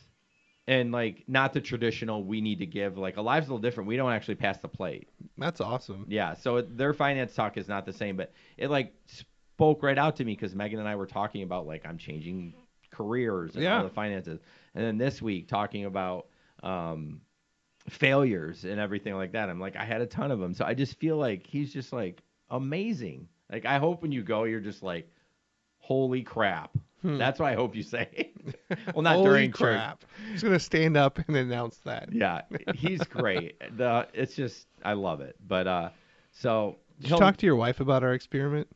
And, like, not the traditional we need to give. Like, a life's a little different. We don't actually pass the plate. That's awesome. Yeah, so their finance talk is not the same. But it, like, spoke right out to me because Megan and I were talking about, like, I'm changing careers and all the finances. And then this week talking about failures and everything like that. I'm like, I had a ton of them. So I just feel like he's just, like, amazing. Like, I hope when you go, you're just like, holy crap. That's what I hope you say. Well, not holy during crap. church. He's going to stand up and announce that. Yeah, he's great. It's just, I love it. But, so. Did you talk to your wife about our experiment?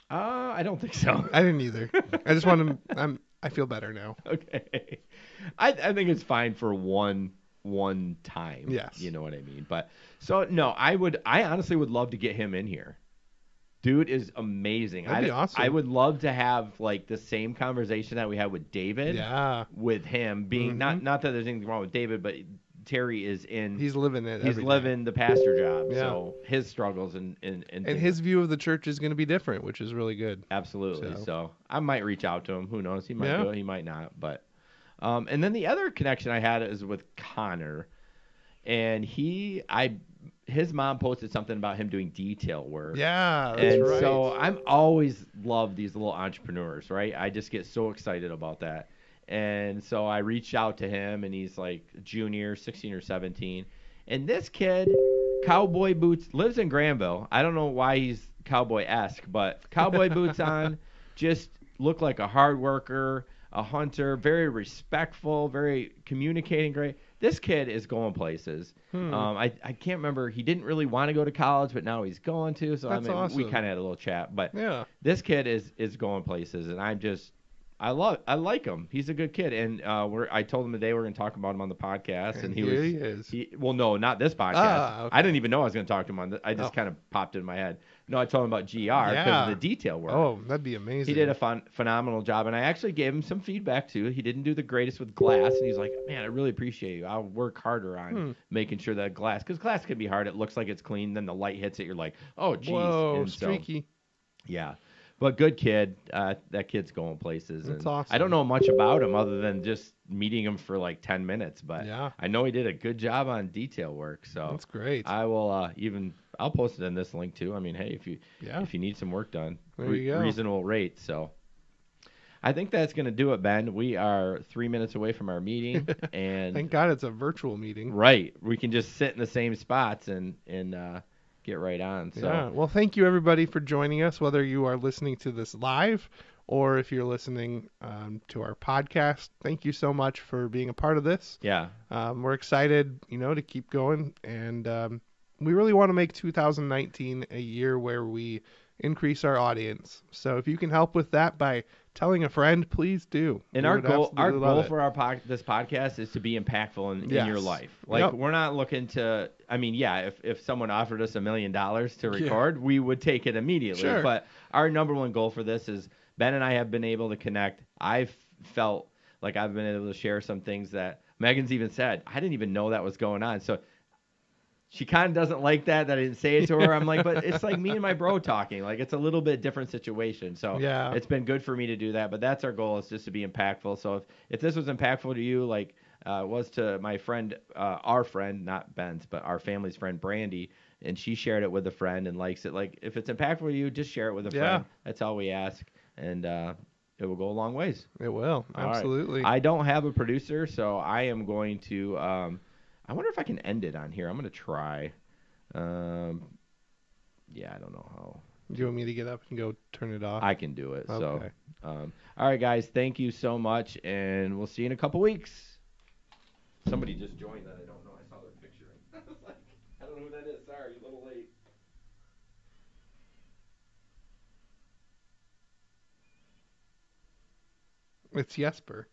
I don't think so. I didn't either. I just want to, I feel better now. Okay. I think it's fine for one time. Yes. You know what I mean? But, so, no, I honestly would love to get him in here. Dude is amazing. That'd be awesome. I would love to have like the same conversation that we had with David. Yeah. With him being not that there's anything wrong with David, but Terry is in. He's living it. He's living the pastor job. Yeah. So his struggles and his view of the church is going to be different, which is really good. Absolutely. So I might reach out to him. Who knows? He might do it. He might not. But and then the other connection I had is with Connor, and his mom posted something about him doing detail work. Yeah, that's right. And so I'm always love these little entrepreneurs, right? I just get so excited about that. And so I reached out to him, and he's like junior, 16 or 17. And this kid, cowboy boots, lives in Granville. I don't know why he's cowboy-esque, but cowboy boots on, just look like a hard worker, a hunter, very respectful, very communicating great. This kid is going places. I can't remember. He didn't really want to go to college, but now he's going to. So That's awesome. We kind of had a little chat. But yeah, this kid is going places, and I'm just I like him. He's a good kid, and I told him today we're going to talk about him on the podcast, and here he is. Well, no, not this podcast. Okay. I didn't even know I was going to talk to him on this. I just kind of popped in my head. No, I told him about GR because of the detail work. Oh, that'd be amazing. He did a phenomenal job, and I actually gave him some feedback too. He didn't do the greatest with glass, and he's like, "Man, I really appreciate you. I'll work harder on making sure that glass, because glass can be hard. It looks like it's clean, then the light hits it, you're like, oh, geez." Whoa, and streaky. Yeah. But good kid. That kid's going places. That's and awesome. I don't know much about him other than just meeting him for like 10 minutes. But yeah. I know he did a good job on detail work. So that's great. I will I'll post it in this link too. I mean, hey, if you need some work done, there you go. Reasonable rate. So I think that's going to do it, Ben. We are 3 minutes away from our meeting. And thank God it's a virtual meeting. Right. We can just sit in the same spots and get right on. So. Yeah. Well, thank you everybody for joining us, whether you are listening to this live or if you're listening to our podcast. Thank you so much for being a part of this. Yeah. We're excited, to keep going, and we really want to make 2019 a year where we increase our audience. So if you can help with that by telling a friend, please do. And our goal for this podcast is to be impactful in your life. Like we're not looking to. I mean, yeah, if someone offered us $1 million to record, we would take it immediately. Sure. But our number one goal for this is Ben and I have been able to connect. I've felt like I've been able to share some things that Megan's even said. I didn't even know that was going on. So she kind of doesn't like that I didn't say it to her. I'm like, but it's like me and my bro talking. Like, it's a little bit different situation. So it's been good for me to do that. But that's our goal, is just to be impactful. So if this was impactful to you, like it was to my friend, our friend, not Ben's, but our family's friend, Brandy, and she shared it with a friend and likes it. Like, if it's impactful to you, just share it with a friend. That's all we ask. And it will go a long ways. It will. Absolutely. Right. I don't have a producer, so I am going to... I wonder if I can end it on here. I'm going to try. I don't know how. Do you want me to get up and go turn it off? I can do it. Okay. So, all right, guys. Thank you so much, and we'll see you in a couple weeks. Somebody just joined that I don't know. I saw their picture. I was like, I don't know who that is. Sorry, a little late. It's Jesper.